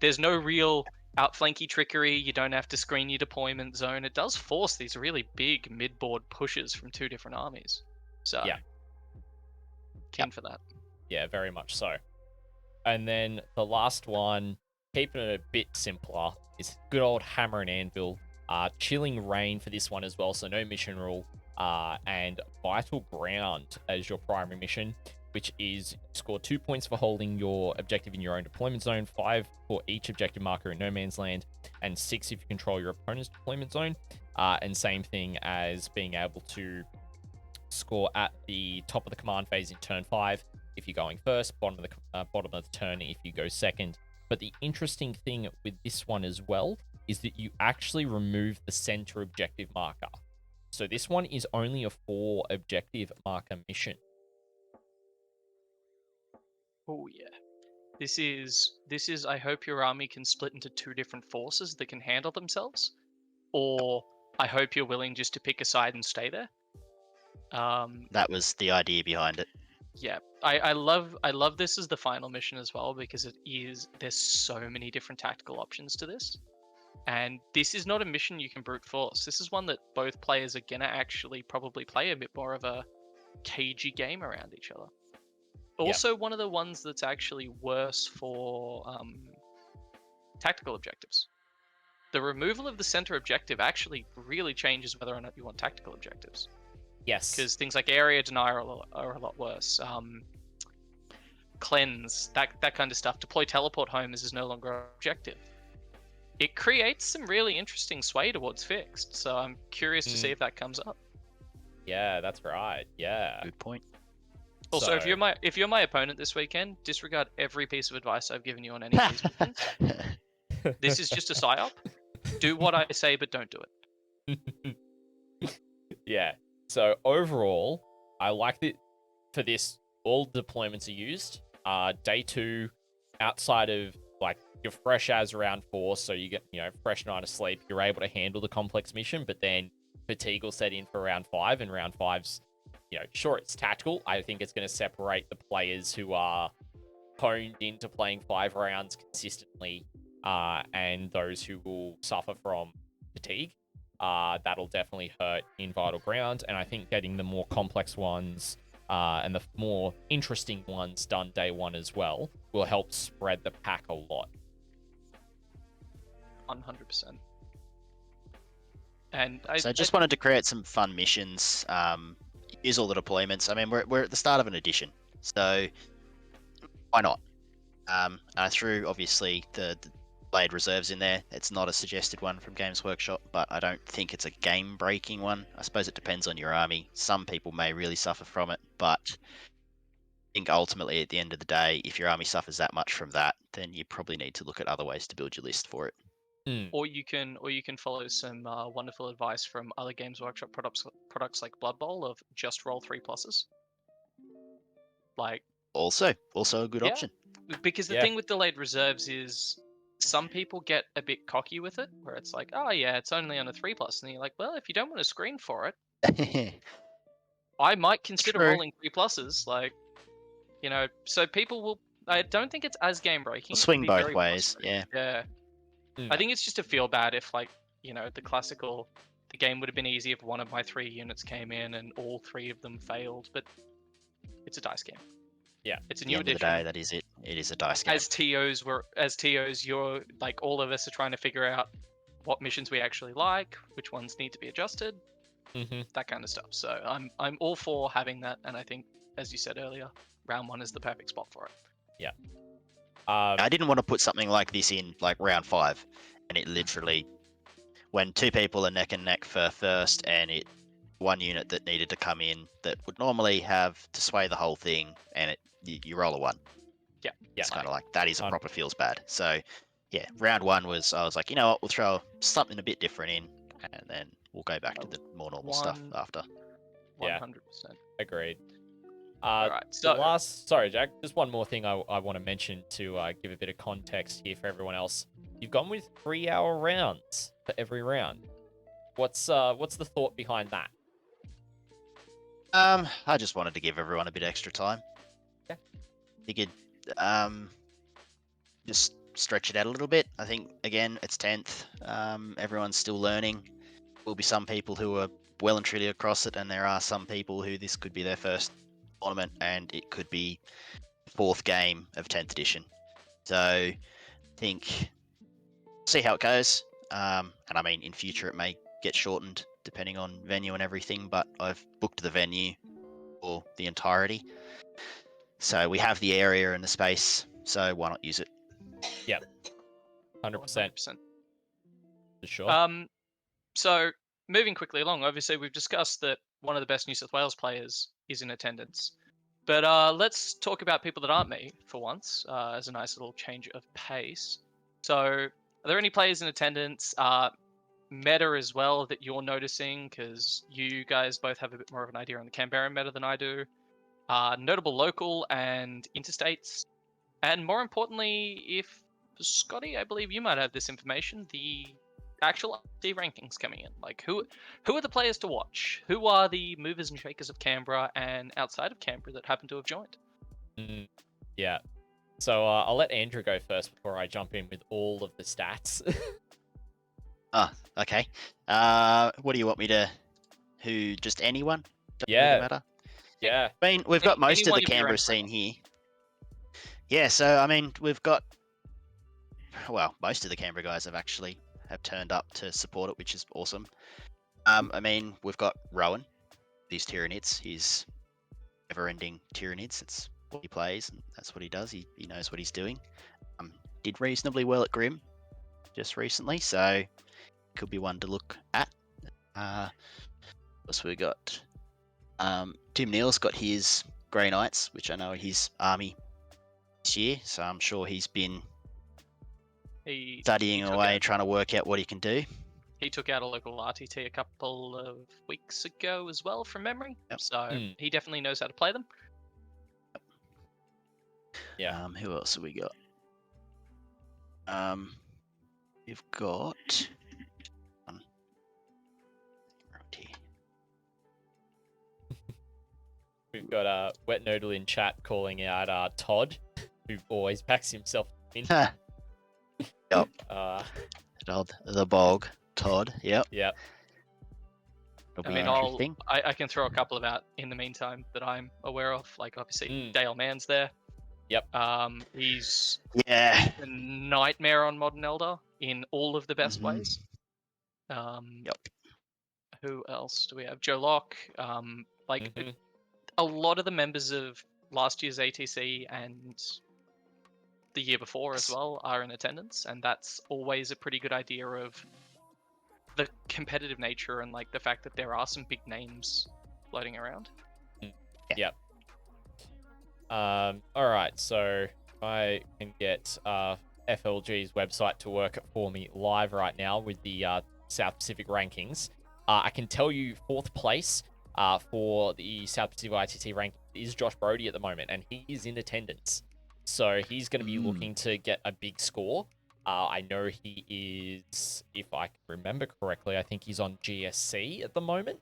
Speaker 2: There's no real outflanky trickery. You don't have to screen your deployment zone. It does force these really big mid-board pushes from two different armies. So
Speaker 1: yeah,
Speaker 2: keen for that.
Speaker 1: Yeah, very much so. And then the last one, keeping it a bit simpler, is good old hammer and anvil. Chilling Rain for this one as well, so no mission rule. And Vital Ground as your primary mission, which is score 2 points for holding your objective in your own deployment zone, 5 for each objective marker in no man's land, and 6 if you control your opponent's deployment zone. And same thing as being able to score at the top of the command phase in turn 5 if you're going first, bottom of the turn if you go second. But the interesting thing with this one as well is that you actually remove the center objective marker. So this one is only a 4 objective marker mission.
Speaker 2: Oh yeah. This is I hope your army can split into 2 different forces that can handle themselves, or I hope you're willing just to pick a side and stay there.
Speaker 3: That was the idea behind it.
Speaker 2: Yeah, I love this as the final mission as well, because there's so many different tactical options to this. And this is not a mission you can brute force. This is one that both players are gonna actually probably play a bit more of a cagey game around each other. Also, one of the ones that's actually worse for tactical objectives. The removal of the center objective actually really changes whether or not you want tactical objectives.
Speaker 1: Yes.
Speaker 2: Because things like area denial are a lot worse. Cleanse, that kind of stuff. Deploy teleport home is no longer an objective. It creates some really interesting sway towards fixed, so I'm curious to see if that comes up.
Speaker 1: Yeah, that's right. Yeah.
Speaker 3: Good point.
Speaker 2: Also,
Speaker 1: So-
Speaker 2: if you're my opponent this weekend, disregard every piece of advice I've given you on any of these missions. This is just a psyop. Do what I say, but don't do it.
Speaker 1: Yeah. So overall, I like that for this, all deployments are used. Day 2, outside of like you're fresh as round 4, so you get fresh night of sleep. You're able to handle the complex mission, but then fatigue will set in for round 5, and round 5's sure, it's tactical. I think it's going to separate the players who are honed into playing 5 rounds consistently, and those who will suffer from fatigue. That'll definitely hurt in Vital Ground, and I think getting the more complex ones and the more interesting ones done day 1 as well will help spread the pack a lot.
Speaker 2: 100%. And I
Speaker 3: just wanted to create some fun missions. Use all the deployments. I mean, we're at the start of an edition, so why not? I threw obviously the Blade Reserves in there. It's not a suggested one from Games Workshop, but I don't think it's a game-breaking one. I suppose it depends on your army. Some people may really suffer from it, but I think ultimately at the end of the day, if your army suffers that much from that, then you probably need to look at other ways to build your list for it.
Speaker 2: Or you can follow some wonderful advice from other Games Workshop products like Blood Bowl of just roll 3+. Like
Speaker 3: Also a good option.
Speaker 2: Because the thing with delayed reserves is some people get a bit cocky with it, where it's like, oh yeah, it's only on a 3+, and you're like, well, if you don't want to screen for it, I might consider rolling 3+. Like, so people will. I don't think it's as game breaking.
Speaker 3: Swing both ways. Yeah.
Speaker 2: Yeah. I think it's just to feel bad if, like, the game would have been easy if one of my 3 units came in and all 3 of them failed, but it's a dice game.
Speaker 1: Yeah,
Speaker 2: it's a
Speaker 3: At
Speaker 2: new
Speaker 3: the end of
Speaker 2: edition.
Speaker 3: the day, that is it. It is a dice game.
Speaker 2: As TOs, you're like, all of us are trying to figure out what missions we actually like, which ones need to be adjusted, that kind of stuff. So I'm all for having that, and I think, as you said earlier, round 1 is the perfect spot for it.
Speaker 1: Yeah.
Speaker 3: I didn't want to put something like this in like round 5, and it literally, when 2 people are neck and neck for first, and one unit that needed to come in that would normally have to sway the whole thing, and you roll a 1.
Speaker 2: Yeah,
Speaker 3: it's kind of like that is a proper feels bad. So yeah, round 1 was, I was like, you know what, we'll throw something a bit different in, and then we'll go back to the more normal stuff after.
Speaker 2: 100%.
Speaker 1: Agreed.
Speaker 2: Alright, so
Speaker 1: sorry, Jack, just one more thing I want to mention to give a bit of context here for everyone else. You've gone with 3-hour rounds for every round. What's the thought behind that?
Speaker 3: I just wanted to give everyone a bit extra time.
Speaker 1: Yeah.
Speaker 3: Figured, just stretch it out a little bit. I think, again, it's 10th. Everyone's still learning. Will be some people who are well and truly across it, and there are some people who this could be their first tournament, and it could be 4th game of 10th edition. So I think see how it goes. And I mean, in future it may get shortened depending on venue and everything, but I've booked the venue for the entirety. So we have the area and the space, so why not use it?
Speaker 1: Yep. 100%. For sure.
Speaker 2: So moving quickly along, obviously we've discussed that one of the best New South Wales players is in attendance. But let's talk about people that aren't me for once, as a nice little change of pace. So are there any players in attendance, meta as well, that you're noticing? Because you guys both have a bit more of an idea on the Canberra meta than I do. Notable local and interstates. And more importantly, if Scotty, I believe you might have this information, the actual RT rankings coming in. Like, who are the players to watch? Who are the movers and shakers of Canberra and outside of Canberra that happen to have joined?
Speaker 1: Yeah. So I'll let Andrew go first before I jump in with all of the stats.
Speaker 3: Okay. What do you want me to? Who? Just anyone? Doesn't really matter.
Speaker 1: Yeah.
Speaker 3: I mean, we've got most of the Canberra scene here. Yeah. So I mean, we've got. Well, most of the Canberra guys have turned up to support it, which is awesome. I mean, we've got Rowan, these Tyranids, his never-ending Tyranids. It's what he plays, and that's what he does. He knows what he's doing. Did reasonably well at Grim just recently, so could be one to look at. Plus we got Tim Neal's got his Grey Knights, which I know his army this year, so I'm sure he's been studying away, trying to work out what he can do.
Speaker 2: He took out a local RTT a couple of weeks ago as well, from memory. Yep. So he definitely knows how to play them.
Speaker 1: Yeah.
Speaker 3: Who else have we got? We've got.
Speaker 1: We've got Wet Noodle in chat calling out Todd, who always backs himself in.
Speaker 3: Yep. The bog, Todd. Yep.
Speaker 1: Yep.
Speaker 3: It'll be interesting.
Speaker 2: I can throw a couple of out in the meantime that I'm aware of. Like obviously Dale Mann's there.
Speaker 1: Yep.
Speaker 2: He's
Speaker 3: a
Speaker 2: nightmare on Modern Elder in all of the best ways.
Speaker 3: Yep.
Speaker 2: Who else do we have? Joe Locke. A lot of the members of last year's ATC and the year before as well are in attendance, and that's always a pretty good idea of the competitive nature and like the fact that there are some big names floating around.
Speaker 1: Yep. All right, so I can get FLG's website to work for me live right now with the South Pacific rankings. I can tell you 4th place for the South Pacific ITT ranking is Josh Brody at the moment, and he is in attendance. So he's going to be looking to get a big score. I know he is, if I can remember correctly, I think he's on GSC at the moment.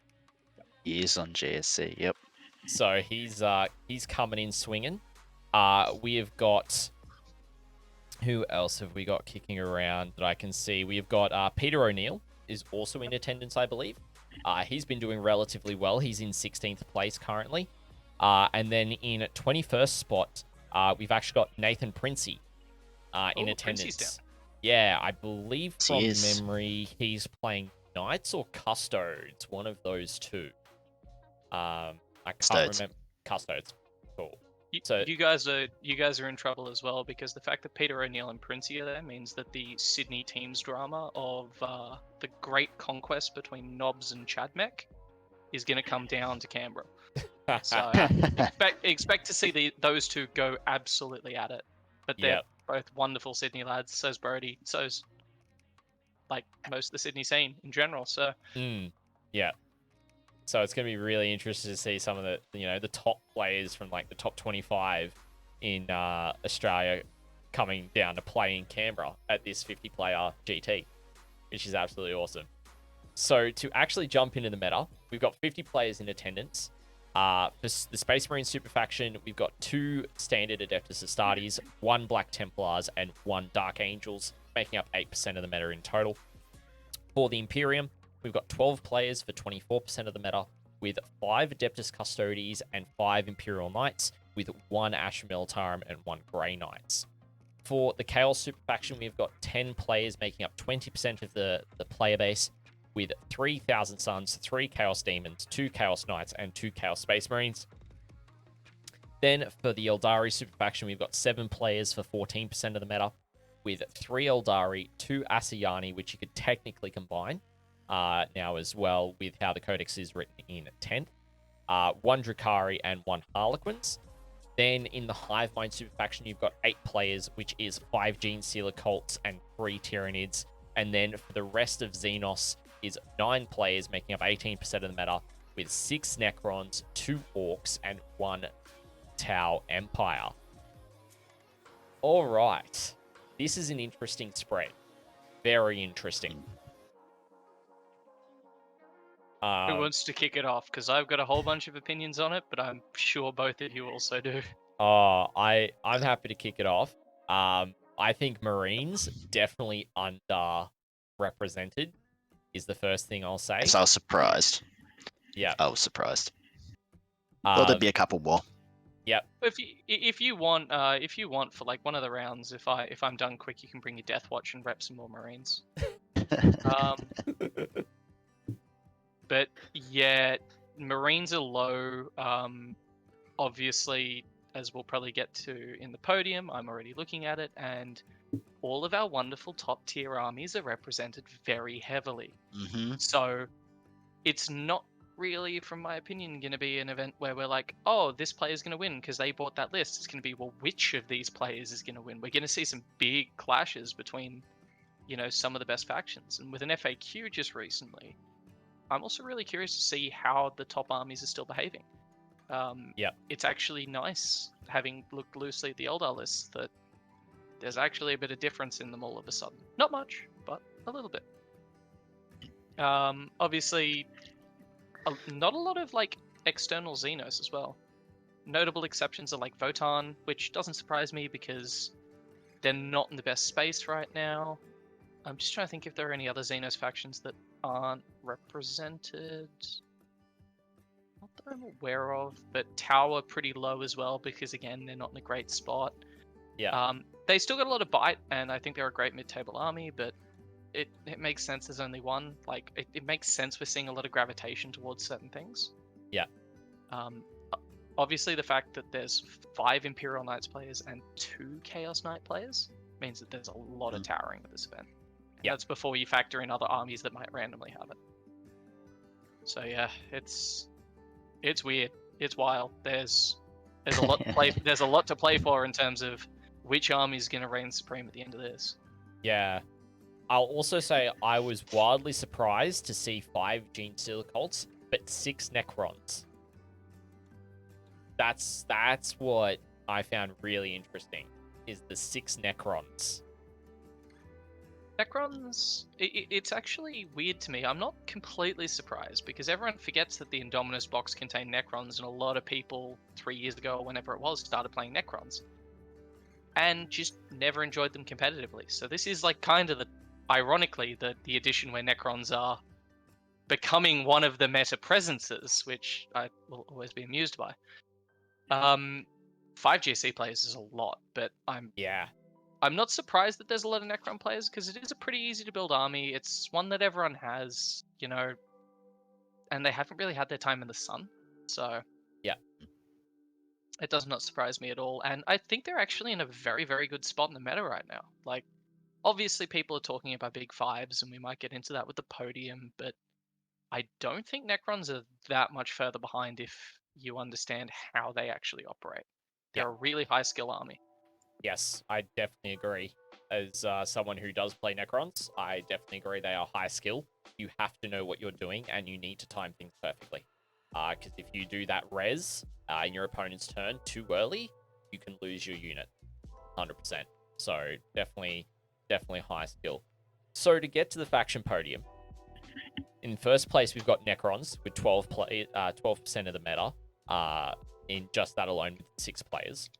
Speaker 3: He is on GSC, yep.
Speaker 1: So he's coming in swinging. We've got, who else have we got kicking around that I can see? We've got Peter O'Neill is also in attendance, I believe. He's been doing relatively well. He's in 16th place currently. And then in 21st spot, we've actually got Nathan Princey in attendance. Yeah, I believe from memory he's playing Knights or Custodes, one of those two. I can't remember. Custodes. Cool. So
Speaker 2: You guys are in trouble as well, because the fact that Peter O'Neill and Princey are there means that the Sydney teams drama of the great conquest between Nobs and Chadmec is going to come down to Canberra. So expect to see those two go absolutely at it. But they're
Speaker 1: Yep.
Speaker 2: both wonderful Sydney lads. So's Brody. So's like most of the Sydney scene in general. So
Speaker 1: yeah. So it's going to be really interesting to see some of the top players from like the top 25 in Australia coming down to play in Canberra at this 50-player GT, which is absolutely awesome. So to actually jump into the meta, we've got 50 players in attendance. For the Space Marine Super Faction, we've got 2 Standard Adeptus Astartes, 1 Black Templars, and 1 Dark Angels, making up 8% of the meta in total. For the Imperium, we've got 12 players for 24% of the meta, with 5 Adeptus Custodes and 5 Imperial Knights, with 1 Asher Militarum and 1 Grey Knights. For the Chaos Super Faction, we've got 10 players making up 20% of the player base, with 3,000 Suns, 3 Chaos Demons, 2 Chaos Knights, and 2 Chaos Space Marines. Then for the Eldari Super Faction, we've got 7 players for 14% of the meta, with 3 Eldari, 2 Asayani, which you could technically combine now as well with how the Codex is written in 10th, 1 Drakari, and 1 Harlequins. Then in the Hive Mind Super Faction, you've got 8 players, which is 5 Gene Sealer Cults and 3 Tyranids. And then for the rest of Xenos is 9 players, making up 18% of the meta, with 6 Necrons, 2 Orcs, and 1 Tau Empire. All right. This is an interesting spread. Very interesting.
Speaker 2: Who wants to kick it off? Because I've got a whole bunch of opinions on it, but I'm sure both of you also do.
Speaker 1: I'm happy to kick it off. I think Marines definitely underrepresented is the first thing I'll say.
Speaker 3: So I was surprised.
Speaker 1: Yeah.
Speaker 3: I was surprised. Thought there'd be a couple more.
Speaker 1: Yep.
Speaker 2: If you want for like one of the rounds, if I'm done quick, you can bring your Death Watch and rep some more Marines. But yeah, Marines are low. Obviously, as we'll probably get to in the podium, I'm already looking at it, and all of our wonderful top tier armies are represented very heavily.
Speaker 3: Mm-hmm.
Speaker 2: So it's not really, from my opinion, going to be an event where we're like, oh, this player's going to win because they bought that list. It's going to be, well, which of these players is going to win? We're going to see some big clashes between, some of the best factions. And with an FAQ just recently, I'm also really curious to see how the top armies are still behaving. It's actually nice, having looked loosely at the Eldar lists, that there's actually a bit of difference in them all of a sudden. Not much, but a little bit. Obviously, not a lot of external Xenos as well. Notable exceptions are like Votan, which doesn't surprise me because they're not in the best space right now. I'm just trying to think if there are any other Xenos factions that aren't represented. Not that I'm aware of, but Tau are pretty low as well because, again, they're not in a great spot.
Speaker 1: Yeah.
Speaker 2: They still got a lot of bite, and I think they're a great mid-table army, but it makes sense there's only one. It makes sense we're seeing a lot of gravitation towards certain things.
Speaker 1: Yeah.
Speaker 2: Obviously, the fact that there's 5 Imperial Knights players and 2 Chaos Knight players means that there's a lot of towering at this event.
Speaker 1: Yeah.
Speaker 2: That's before you factor in other armies that might randomly have it. So yeah, it's weird. It's wild. There's a lot to play. There's a lot to play for in terms of which army is going to reign supreme at the end of this.
Speaker 1: Yeah. I'll also say I was wildly surprised to see 5 Gene Stealer Cults, but 6 Necrons. That's what I found really interesting, is the 6 Necrons.
Speaker 2: Necrons, it's actually weird to me. I'm not completely surprised because everyone forgets that the Indominus box contained Necrons, and a lot of people 3 years ago or whenever it was started playing Necrons and just never enjoyed them competitively. So this is kind of ironically the edition where Necrons are becoming one of the meta presences, which I will always be amused by. 5 GSC players is a lot, but I'm not surprised that there's a lot of Necron players because it is a pretty easy to build army. It's one that everyone has, and they haven't really had their time in the sun. So It does not surprise me at all, and I think they're actually in a very, very good spot in the meta right now. Like, obviously people are talking about big fives, and we might get into that with the podium, but I don't think Necrons are that much further behind if you understand how they actually operate. They're a really high skill army.
Speaker 1: Yes, I definitely agree. As someone who does play Necrons, I definitely agree they are high skill. You have to know what you're doing, and you need to time things perfectly. Because if you do that res in your opponent's turn too early, you can lose your unit, 100%. So definitely high skill. So to get to the faction podium, in first place we've got Necrons with 12% of the meta in just that alone with 6 players.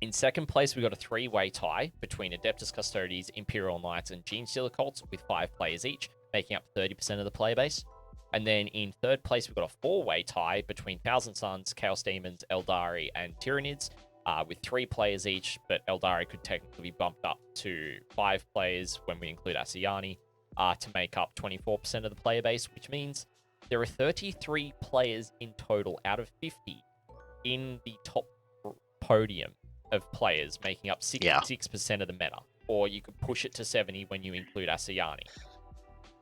Speaker 1: In second place, we got a 3-way tie between Adeptus Custodes, Imperial Knights, and Genestealer Cults with 5 players each, making up 30% of the player base. And then in third place, we've got a 4-way tie between Thousand Suns, Chaos Demons, Eldari, and Tyranids with 3 players each, but Eldari could technically be bumped up to 5 players when we include Asayani to make up 24% of the player base, which means there are 33 players in total out of 50 in the top podium of players, making up 66% of the meta. Or you could push it to 70 when you include Asayani.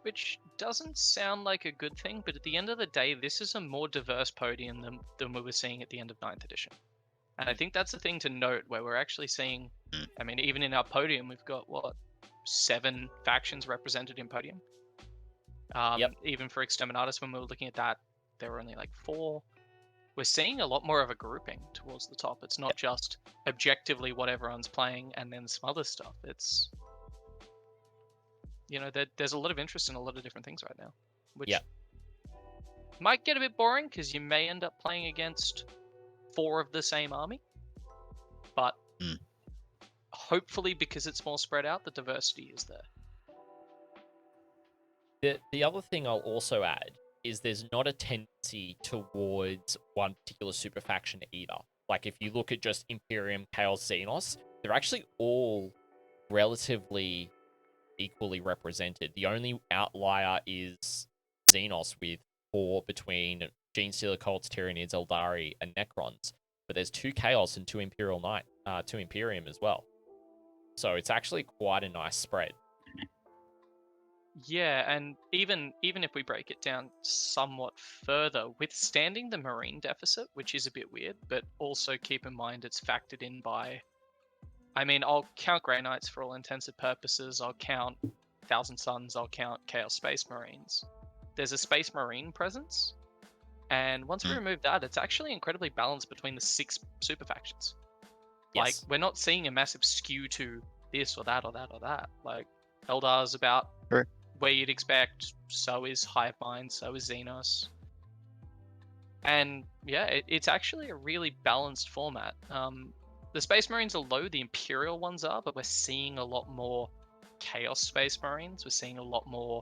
Speaker 2: Which doesn't sound like a good thing, but at the end of the day, this is a more diverse podium than we were seeing at the end of 9th edition. And I think that's the thing to note, where we're actually seeing, I mean, even in our podium, we've got, 7 factions represented in podium. Even for Exterminatus, when we were looking at that, there were only like 4. We're seeing a lot more of a grouping towards the top. It's not just objectively what everyone's playing and then some other stuff. It's, there's a lot of interest in a lot of different things right now, which might get a bit boring because you may end up playing against 4 of the same army. But hopefully, because it's more spread out, the diversity is there.
Speaker 1: The other thing I'll also add is there's not a tendency towards one particular super faction either. Like, if you look at just Imperium, Chaos, Xenos, they're actually all relatively equally represented. The only outlier is Xenos with 4 between Genestealer Cults, Tyranids, Eldari, and Necrons. But there's 2 Chaos and 2 Imperial Knight, 2 Imperium as well. So it's actually quite a nice spread.
Speaker 2: Yeah, and even if we break it down somewhat further, withstanding the Marine deficit, which is a bit weird, but also keep in mind it's factored in by... I mean, I'll count Grey Knights for all intensive purposes, I'll count Thousand Suns, I'll count Chaos Space Marines. There's a Space Marine presence, and once we remove that, it's actually incredibly balanced between the 6 super factions.
Speaker 1: Yes.
Speaker 2: Like, we're not seeing a massive skew to this or that or that or that. Like, Eldar's about where you'd expect, so is Hive Mind, so is Xenos. And yeah, it's actually a really balanced format. The Space Marines are low, the Imperial ones are, but we're seeing a lot more Chaos Space Marines. We're seeing a lot more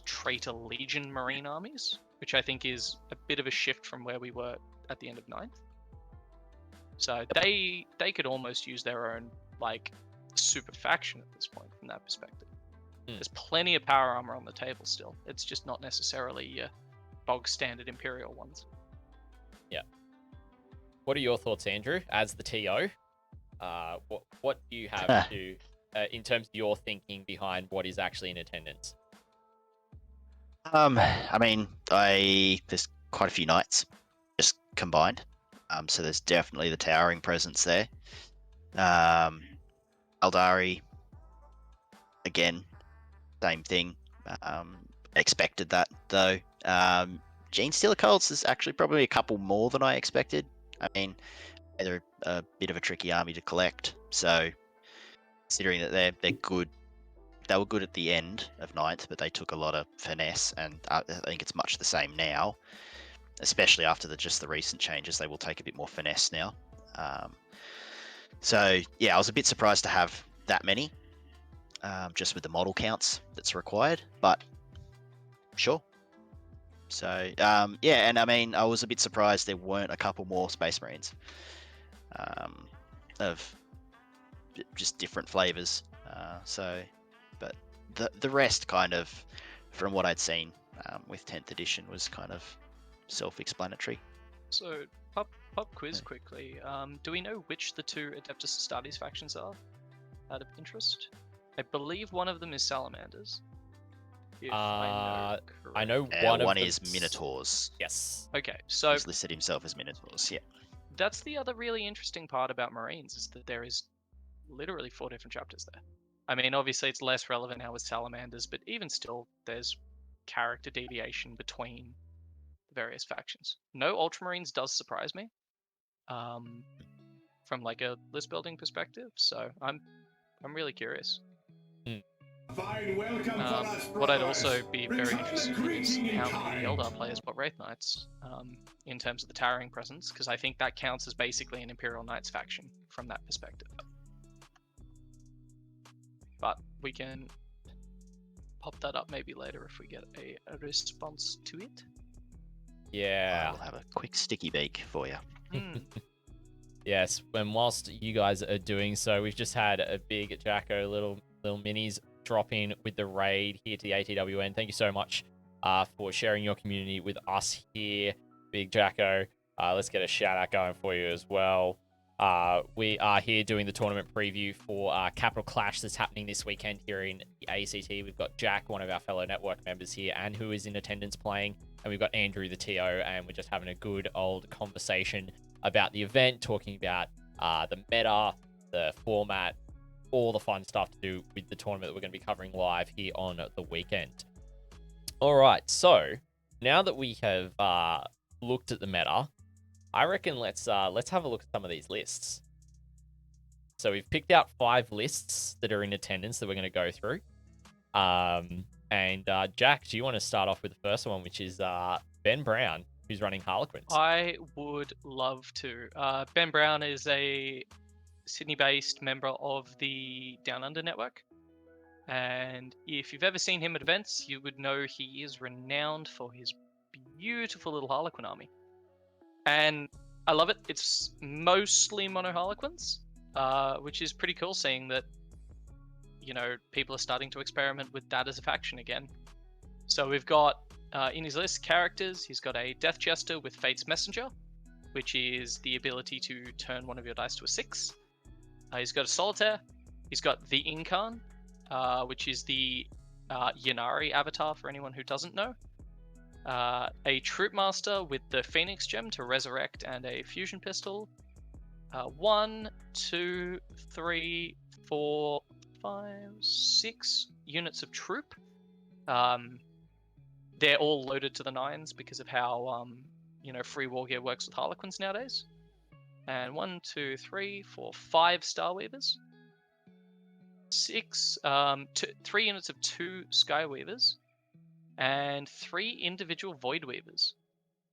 Speaker 2: Traitor Legion Marine armies, which I think is a bit of a shift from where we were at the end of 9th. So they could almost use their own, like, super faction at this point from that perspective. There's plenty of power armor on the table still. It's just not necessarily your bog standard Imperial ones.
Speaker 1: Yeah. What are your thoughts, Andrew, as the TO? What do you have to, in terms of your thinking behind what is actually in attendance?
Speaker 3: I mean, there's quite a few knights just combined. So there's definitely the towering presence there. Eldari, again, same thing. Expected that though. Genestealer Cults is actually probably a couple more than I expected. I mean, they're a bit of a tricky army to collect. So considering that they're good, they were good at the end of 9th, but they took a lot of finesse, and I think it's much the same now. Especially after just the recent changes, they will take a bit more finesse now. So yeah, I was a bit surprised to have that many, just with the model counts that's required, but sure. So yeah, and I mean, I was a bit surprised there weren't a couple more Space Marines of just different flavors. But the rest kind of, from what I'd seen with 10th edition, was kind of self-explanatory.
Speaker 2: So, pop quiz quickly. Do we know which the two Adeptus Astartes factions are, out of interest? I believe one of them is Salamanders. If I
Speaker 1: know
Speaker 3: one
Speaker 1: one of
Speaker 3: is Minotaurs.
Speaker 1: Yes.
Speaker 2: Okay, so
Speaker 3: He's listed himself as Minotaurs. Yeah.
Speaker 2: that's the other really interesting part about Marines, is that there is literally 4 different chapters there. I mean, obviously it's less relevant now with Salamanders, but even still, there's character deviation between the various factions. No Ultramarines does surprise me, from like a list building perspective. So I'm really curious. What I'd also be very interested in is how many Eldar players bought Wraith Knights, in terms of the towering presence, because I think that counts as basically an Imperial Knights faction from that perspective. But we can pop that up maybe later if we get a response to it.
Speaker 1: Yeah.
Speaker 3: I'll have a quick sticky beak for you.
Speaker 1: Yes, and whilst you guys are doing so, we've just had a big Jacko little minis drop in with the raid here to the ATWN. Thank you so much for sharing your community with us here, Big Jacko. Let's get a shout out going for you as well. We are here doing the tournament preview for Capital Clash that's happening this weekend here in the ACT. We've got Jack, one of our fellow network members here, and who is in attendance playing. And we've got Andrew, the TO, and we're just having a good old conversation about the event, talking about the meta, the format, all the fun stuff to do with the tournament that we're going to be covering live here on the weekend. All right, so now that we have looked at the meta, I reckon let's have a look at some of these lists. So we've picked out 5 lists that are in attendance that we're going to go through. And Jack, do you want to start off with the first one, which is Ben Brown, who's running Harlequins?
Speaker 2: I would love to. Ben Brown is a Sydney-based member of the Down Under network. And if you've ever seen him at events, you would know he is renowned for his beautiful little Harlequin army. And I love it. It's mostly mono Harlequins, which is pretty cool, seeing that, you know, people are starting to experiment with that as a faction again. So we've got, in his list, characters, he's got a Death Jester with Fate's Messenger, which is the ability to turn one of your dice to a 6. He's got a Solitaire. He's got the Incarn, which is the Yanari avatar for anyone who doesn't know. A Troop Master with the Phoenix Gem to resurrect and a Fusion Pistol. 1, 2, 3, 4, 5, 6 units of troop. They're all loaded to the 9s because of how you know, free war gear works with Harlequins nowadays. And 1, 2, 3, 4, 5 Starweavers. 3 units of 2 Skyweavers. And 3 individual Void Weavers,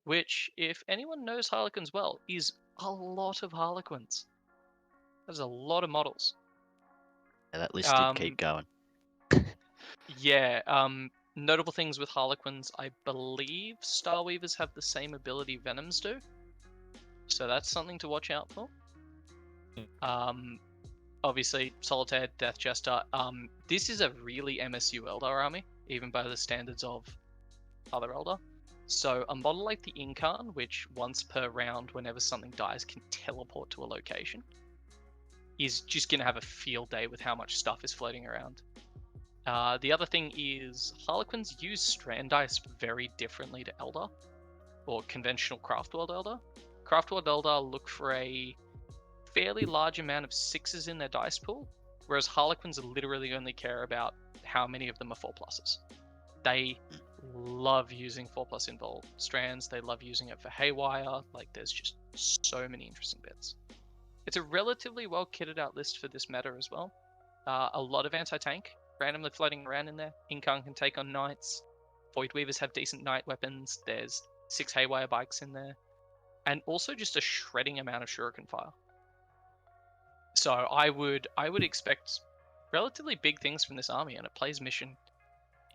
Speaker 2: which, if anyone knows Harlequins well, is a lot of Harlequins. There's a lot of models.
Speaker 3: Yeah, that list did keep going.
Speaker 2: Yeah, notable things with Harlequins, I believe Starweavers have the same ability Venoms do, so that's something to watch out for. Obviously, Solitaire, Death Jester. This is a really MSU Eldar army, even by the standards of other Eldar. So a model like the Incarn, which once per round, whenever something dies, can teleport to a location, is just going to have a field day with how much stuff is floating around. The other thing is Harlequins use strand dice very differently to Eldar, or conventional Craftworld Eldar. Craftworld Eldar look for a fairly large amount of 6s in their dice pool, whereas Harlequins literally only care about how many of them are 4+. They love using 4+ involved strands. They love using it for Haywire. Like, there's just so many interesting bits. It's a relatively well kitted out list for this meta as well. A lot of anti-tank randomly floating around in there. Incarn can take on Knights. Void Weavers have decent Knight weapons. There's 6 Haywire bikes in there. And also just a shredding amount of Shuriken fire. So I would expect relatively big things from this army, and it plays mission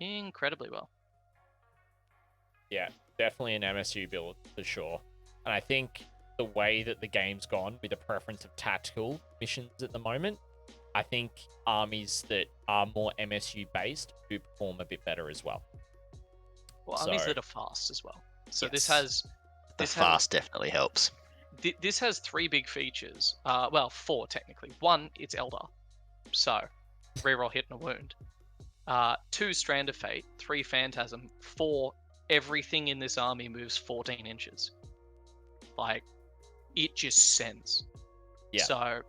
Speaker 2: incredibly well.
Speaker 1: Yeah, definitely an MSU build for sure. And I think the way that the game's gone with a preference of tactical missions at the moment, I think armies that are more MSU based do perform a bit better as well.
Speaker 2: Well, armies that are fast as well. So
Speaker 1: yes.
Speaker 2: This has
Speaker 3: the fast definitely helps.
Speaker 2: This has 3 big features. Well, 4 technically. 1, it's Elder, so reroll hit and a wound. 2, Strand of Fate. 3, Phantasm. 4, everything in this army moves 14 inches. Like, it just sends.
Speaker 1: Yeah.
Speaker 2: So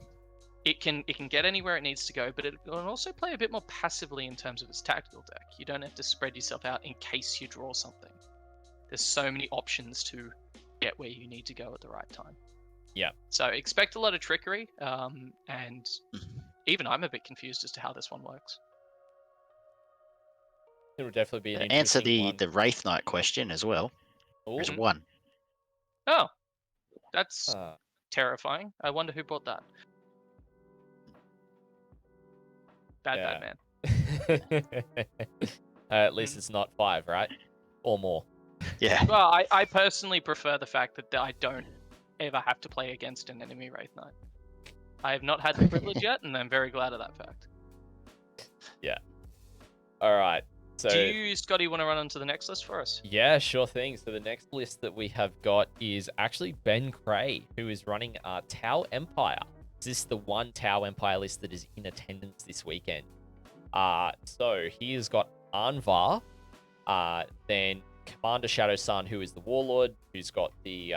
Speaker 2: it can get anywhere it needs to go, but it can also play a bit more passively in terms of its tactical deck. You don't have to spread yourself out in case you draw something. There's so many options to get where you need to go at the right time.
Speaker 1: Yeah.
Speaker 2: So expect a lot of trickery, and even I'm a bit confused as to how this one works.
Speaker 1: It'll definitely be an
Speaker 3: Answer
Speaker 1: interesting one.
Speaker 3: the Wraith Knight question as well. There's 1.
Speaker 2: Oh, that's terrifying. I wonder who bought that. Bad man.
Speaker 1: At least it's not 5, right? Or more.
Speaker 3: Yeah.
Speaker 2: Well, I personally prefer the fact that I don't ever have to play against an enemy Wraith Knight. I have not had the privilege yet, and I'm very glad of that fact.
Speaker 1: Yeah. All right. So,
Speaker 2: do you, Scotty, want to run on to the next list for us?
Speaker 1: Yeah, sure thing. So the next list that we have got is actually Ben Cray, who is running Tau Empire. This is the one Tau Empire list that is in attendance this weekend. So he has got Anvar, then Commander Shadow Sun, who is the Warlord, who's got the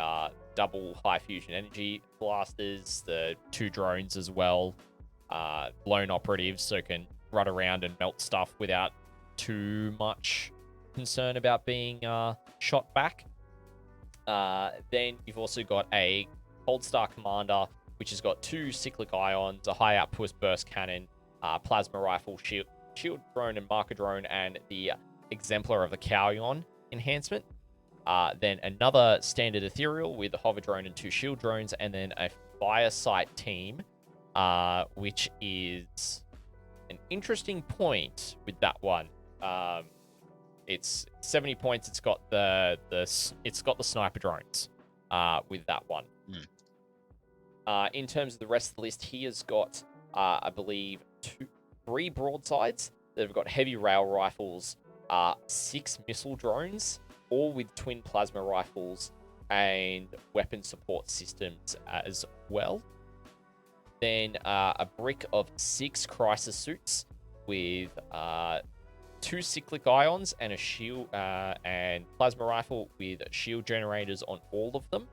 Speaker 1: double high fusion energy blasters, the 2 drones as well, lone operatives, so can run around and melt stuff without too much concern about being shot back. Then you've also got a Cold Star Commander, which has got 2 cyclic ions, a high output burst cannon, plasma rifle, shield drone and marker drone, and the Exemplar of the Kauyon enhancement. Then another standard ethereal with a hover drone and 2 shield drones, and then a Firesight team, which is an interesting point with that one. It's 70 points. It's got the sniper drones with that one. In terms of the rest of the list, he has got I believe 3 broadsides that have got heavy rail rifles, 6 missile drones, all with twin plasma rifles and weapon support systems as well. Then a brick of 6 crisis suits with 2 cyclic ions and a shield and plasma rifle with shield generators on all of them,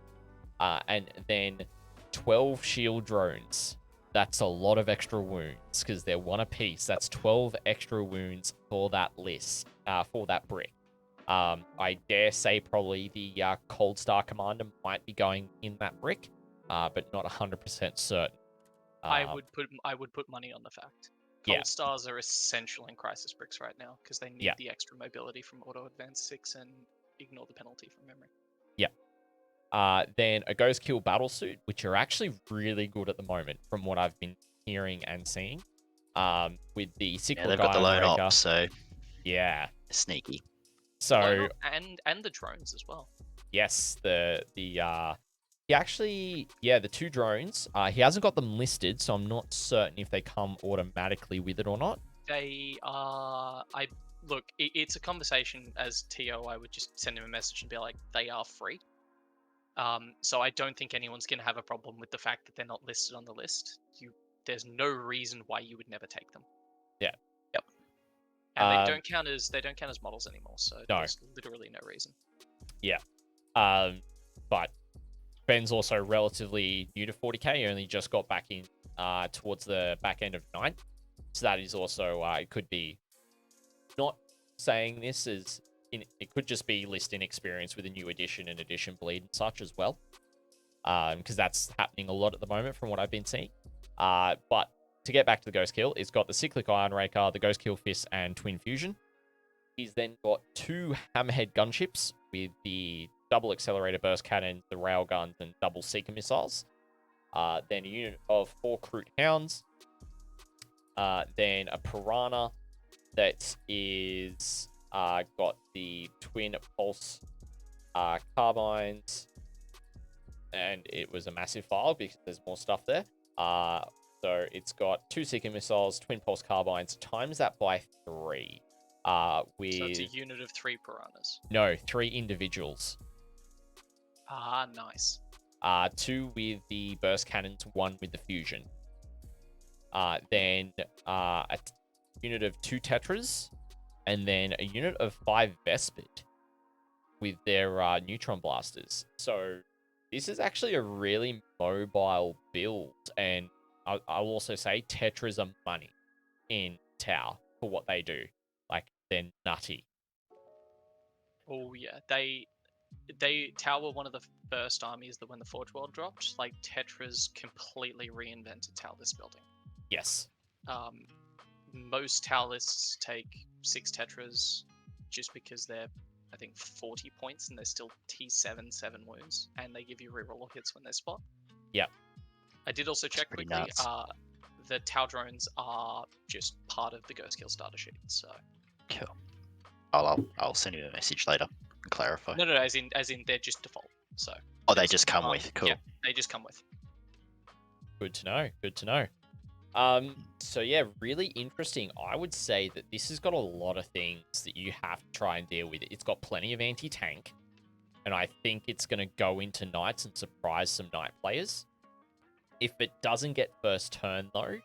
Speaker 1: and then 12 shield drones. That's a lot of extra wounds because they're 1 apiece. That's 12 extra wounds for that list, for that brick. I dare say probably the Cold Star Commander might be going in that brick, but not 100% certain.
Speaker 2: I would put money on the fact.
Speaker 1: Yeah.
Speaker 2: Cold Stars are essential in Crisis bricks right now because they need the extra mobility from Auto Advance 6 and ignore the penalty from memory.
Speaker 1: Yeah. Then a Ghost Kill Battlesuit, which are actually really good at the moment from what I've been hearing and seeing. With the cyclic
Speaker 3: they've got the lone
Speaker 1: Ironbreaker.
Speaker 3: op, so
Speaker 1: sneaky.
Speaker 2: So and the drones as well.
Speaker 1: Yes, he actually, the 2 drones, he hasn't got them listed, so I'm not certain if they come automatically with it or not.
Speaker 2: They are, look, it's a conversation as TO. I would just send him a message and be like, they are free. So I don't think anyone's going to have a problem with the fact that they're not listed on the list. There's no reason why you would never take them.
Speaker 1: Yeah.
Speaker 2: Yep. And they don't count as models anymore, so there's literally no reason.
Speaker 1: Yeah. But Ben's also relatively new to 40k, only just got back in towards the back end of 9. So that is also, it could be, not saying this as, it could just be list inexperience with a new edition and edition bleed and such as well. Because that's happening a lot at the moment from what I've been seeing. But to get back to the Ghost Kill, it's got the Cyclic Iron Raker, the Ghost Kill Fist, and Twin Fusion. He's then got 2 Hammerhead gunships with the double accelerator burst cannons, the rail guns, and double seeker missiles. Then a unit of 4 Kroot Hounds. Then a Piranha that is got the twin pulse carbines, and it was a massive file because there's more stuff there. So it's got 2 seeker missiles, twin pulse carbines, times that by 3.
Speaker 2: So it's a unit of 3 piranhas.
Speaker 1: No, 3 individuals.
Speaker 2: Ah, nice.
Speaker 1: 2 with the burst cannons, 1 with the fusion. Then a unit of 2 Tetras, and then a unit of 5 Vespid with their neutron blasters. So this is actually a really mobile build, and I'll also say Tetras are money in Tau for what they do. Like, they're nutty.
Speaker 2: Oh yeah, Tau were one of the first armies that when the Forge World dropped, like Tetras completely reinvented Tau list building.
Speaker 1: Yes.
Speaker 2: Most Tau lists take 6 Tetras just because they're, I think, 40 points and they're still T7 7 wounds, and they give you reroll hits when they spot.
Speaker 1: Yep.
Speaker 2: I did also check
Speaker 3: pretty
Speaker 2: quickly.
Speaker 3: nuts.
Speaker 2: The Tau drones are just part of the Go Skill starter sheet. So.
Speaker 3: Cool. I'll send you a message later and clarify.
Speaker 2: No, as in they're just default. So.
Speaker 3: Oh, they just come with. Cool.
Speaker 2: Yeah, they just come with.
Speaker 1: Good to know. Good to know. So yeah, really interesting. I would say that this has got a lot of things that you have to try and deal with. It's got plenty of anti-tank, and I think it's going to go into Knights and surprise some Knight players. If it doesn't get first turn though,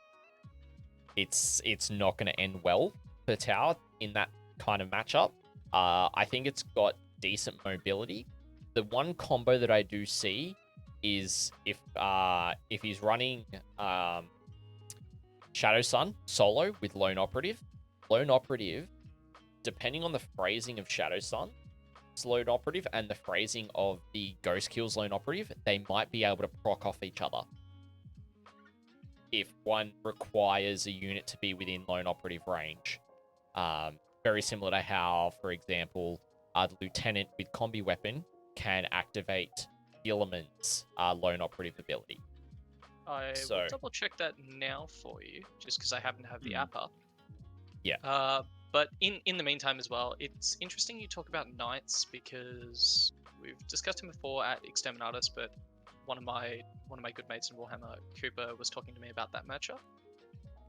Speaker 1: it's not going to end well for Tau in that kind of matchup. I think it's got decent mobility. The one combo that I do see is if he's running Shadow Sun solo with Lone Operative, depending on the phrasing of Shadow Sun's Lone Operative and the phrasing of the Ghost Kills Lone Operative, they might be able to proc off each other. If one requires a unit to be within Lone Operative range. Very similar to how, for example, the Lieutenant with Combi Weapon can activate Gilliman's Lone Operative ability.
Speaker 2: I will double check that now for you, just because I happen to have the app up.
Speaker 1: Yeah.
Speaker 2: But in the meantime as well, it's interesting you talk about Knights, because we've discussed him before at Exterminatus, but one of my good mates in Warhammer, Cooper, was talking to me about that matchup.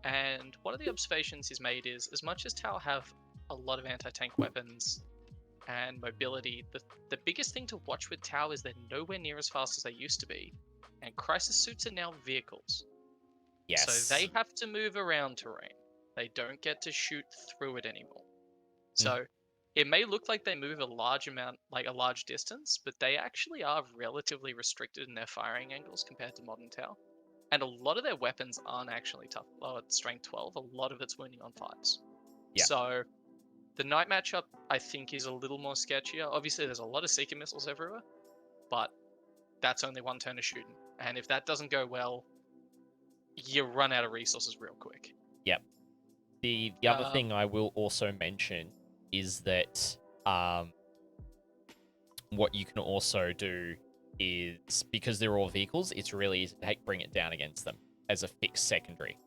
Speaker 2: And one of the observations he's made is, as much as Tau have a lot of anti-tank weapons and mobility, the biggest thing to watch with Tau is they're nowhere near as fast as they used to be. And crisis suits are now vehicles.
Speaker 1: Yes.
Speaker 2: So they have to move around terrain. They don't get to shoot through it anymore. So it may look like they move a large amount, like a large distance, but they actually are relatively restricted in their firing angles compared to modern Tau. And a lot of their weapons aren't actually tough. Well, at strength 12, a lot of it's wounding on 5s.
Speaker 1: Yeah.
Speaker 2: So the Knight matchup, I think, is a little more sketchier. Obviously, there's a lot of Seeker missiles everywhere, but that's only one turn of shooting. And if that doesn't go well, you run out of resources real quick.
Speaker 1: Yep. The other thing I will also mention is that what you can also do is, because they're all vehicles, it's really easy to bring it down against them as a fixed secondary.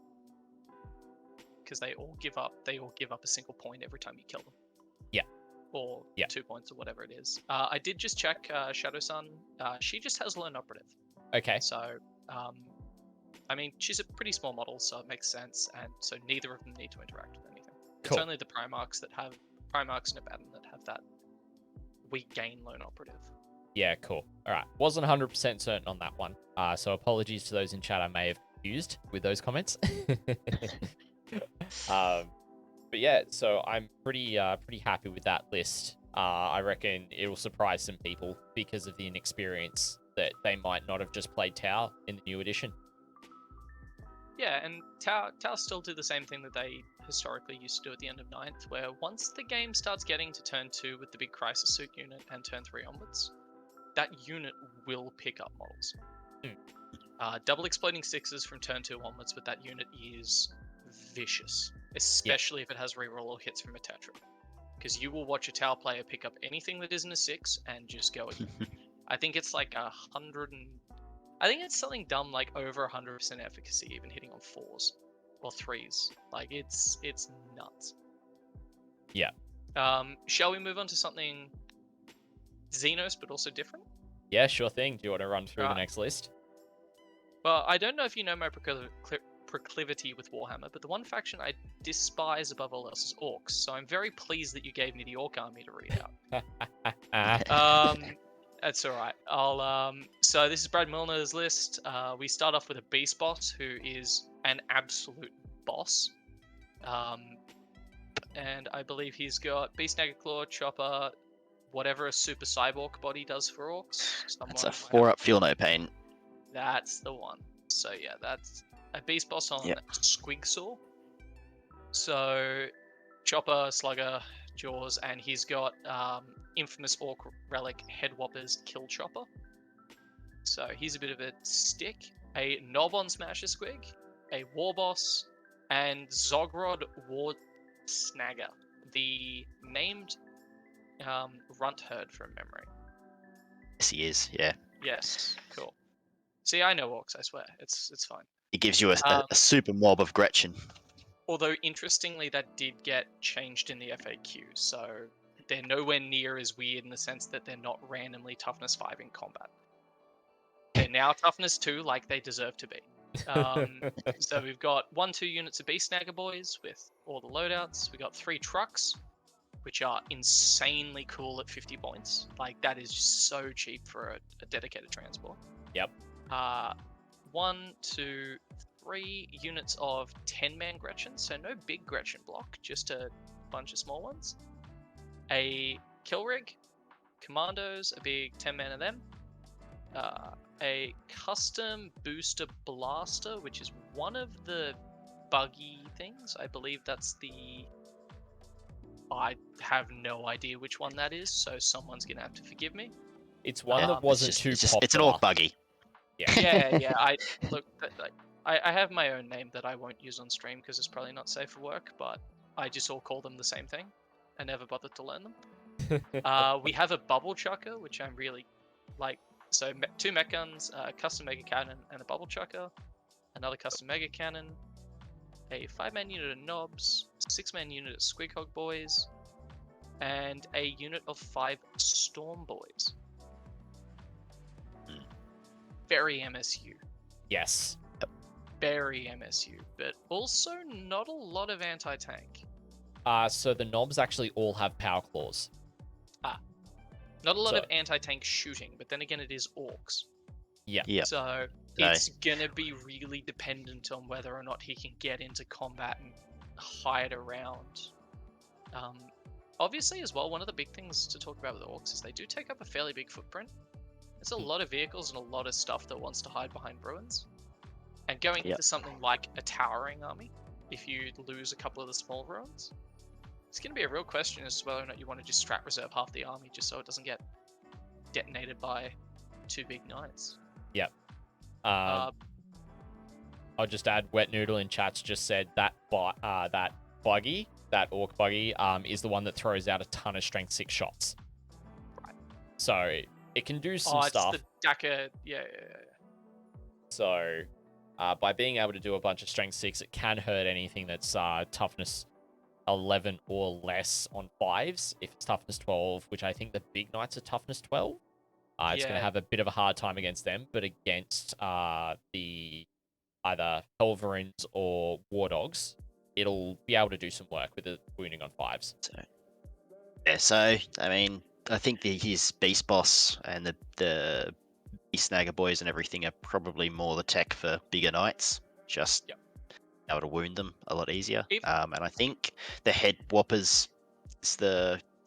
Speaker 2: Because they all give up a single point every time you kill them.
Speaker 1: Yeah.
Speaker 2: Or 2 points or whatever it is. I did just check Shadow Sun. She just has Lone Operative.
Speaker 1: Okay.
Speaker 2: So, I mean, she's a pretty small model, so it makes sense, and so neither of them need to interact with anything.
Speaker 1: Cool.
Speaker 2: It's only the Primarchs and Abaddon that have that we gain Lone Operative.
Speaker 1: Yeah, cool. All right. Wasn't 100% certain on that one. So apologies to those in chat I may have confused with those comments. But yeah, so I'm pretty happy with that list. I reckon it will surprise some people because of the inexperience that they might not have just played Tau in the new edition.
Speaker 2: Yeah, and Tau still do the same thing that they historically used to do at the end of 9th, where once the game starts getting to turn 2 with the big Crisis Suit unit and turn 3 onwards, that unit will pick up models. Double Exploding 6s from turn 2 onwards with that unit is vicious, especially if it has reroll hits from a Tetra. Because you will watch a Tau player pick up anything that isn't a 6 and just go again. I think it's like 100 and... I think it's something dumb like over 100% efficacy, even hitting on 4s or 3s. Like, it's nuts.
Speaker 1: Yeah.
Speaker 2: Shall we move on to something Xenos, but also different?
Speaker 1: Yeah, sure thing. Do you want to run through the next list?
Speaker 2: Well, I don't know if you know my proclivity with Warhammer, but the one faction I despise above all else is Orcs, so I'm very pleased that you gave me the Orc army to read out. That's all right. I'll So this is Brad Milner's list. We start off with a beast boss who is an absolute boss. And I believe he's got Beast Snagger Claw, Chopper, whatever a super cyborg body does for orcs.
Speaker 3: It's a 4-up feel no pain.
Speaker 2: That's the one. So yeah, that's a beast boss on Squigsaw. So Chopper, Slugger, Jaws, and he's got infamous orc relic Head Whoppers Kill Chopper. So he's a bit of a stick. A Knob on Smasher Squig, a War Boss, and Zogrod War Snagger, the named Runt Herd from memory.
Speaker 3: Yes, he is. Yeah.
Speaker 2: Yes, cool. See, I know orcs. I swear, it's fine.
Speaker 3: It gives you a super mob of Gretchen.
Speaker 2: Although interestingly, that did get changed in the FAQ, so they're nowhere near as weird in the sense that they're not randomly toughness 5 in combat. They're now toughness 2, like they deserve to be. So we've got 1-2 units of Beast Snagger boys with all the loadouts. We got 3 trucks, which are insanely cool at 50 points. Like, that is so cheap for a dedicated transport.
Speaker 1: Yep.
Speaker 2: 1, 2, 3 units of 10-man Gretchen, so no big Gretchen block, just a bunch of small ones. A kill rig, commandos, a big 10-man of them. A custom booster blaster, which is one of the buggy things. I believe that's the... I have no idea which one that is, so someone's gonna have to forgive me.
Speaker 1: It's one that wasn't too popular.
Speaker 3: It's an orc buggy.
Speaker 2: Yeah. I have my own name that I won't use on stream because it's probably not safe for work, but I just all call them the same thing. I never bothered to learn them. We have a bubble chucker, which I'm really like. So 2 mech guns, a custom mega cannon, and a bubble chucker. Another custom mega cannon. A 5-man unit of knobs, 6-man unit of Squighog boys, and a unit of 5 storm boys. Very MSU.
Speaker 1: Yes.
Speaker 2: Very MSU, but also not a lot of anti-tank.
Speaker 1: So the knobs actually all have power claws.
Speaker 2: Not a lot of anti-tank shooting, but then again, it is orcs.
Speaker 1: Yeah.
Speaker 2: So it's gonna be really dependent on whether or not he can get into combat and hide around. Obviously, as well, one of the big things to talk about with orcs is they do take up a fairly big footprint. There's a lot of vehicles and a lot of stuff that wants to hide behind ruins. And going into something like a towering army, if you lose a couple of the small ruins, it's going to be a real question as to whether or not you want to just strat reserve half the army just so it doesn't get detonated by 2 big knights.
Speaker 1: Yep. I'll just add, Wet Noodle in chat's just said that buggy, that orc buggy, is the one that throws out a ton of strength 6 shots.
Speaker 2: Right.
Speaker 1: So it can do some stuff.
Speaker 2: It's the Daka, yeah.
Speaker 1: So by being able to do a bunch of strength 6, it can hurt anything that's toughness 11 or less on 5s. If it's toughness 12, which I think the big knights are toughness 12, it's going to have a bit of a hard time against them, but against the either Helverins or War Dogs, it'll be able to do some work with the wounding on 5s.
Speaker 3: So I mean, I think his Beast Boss and the Beast Snagger boys and everything are probably more the tech for bigger knights. Just able to wound them a lot easier. And I think the Head Whoppers is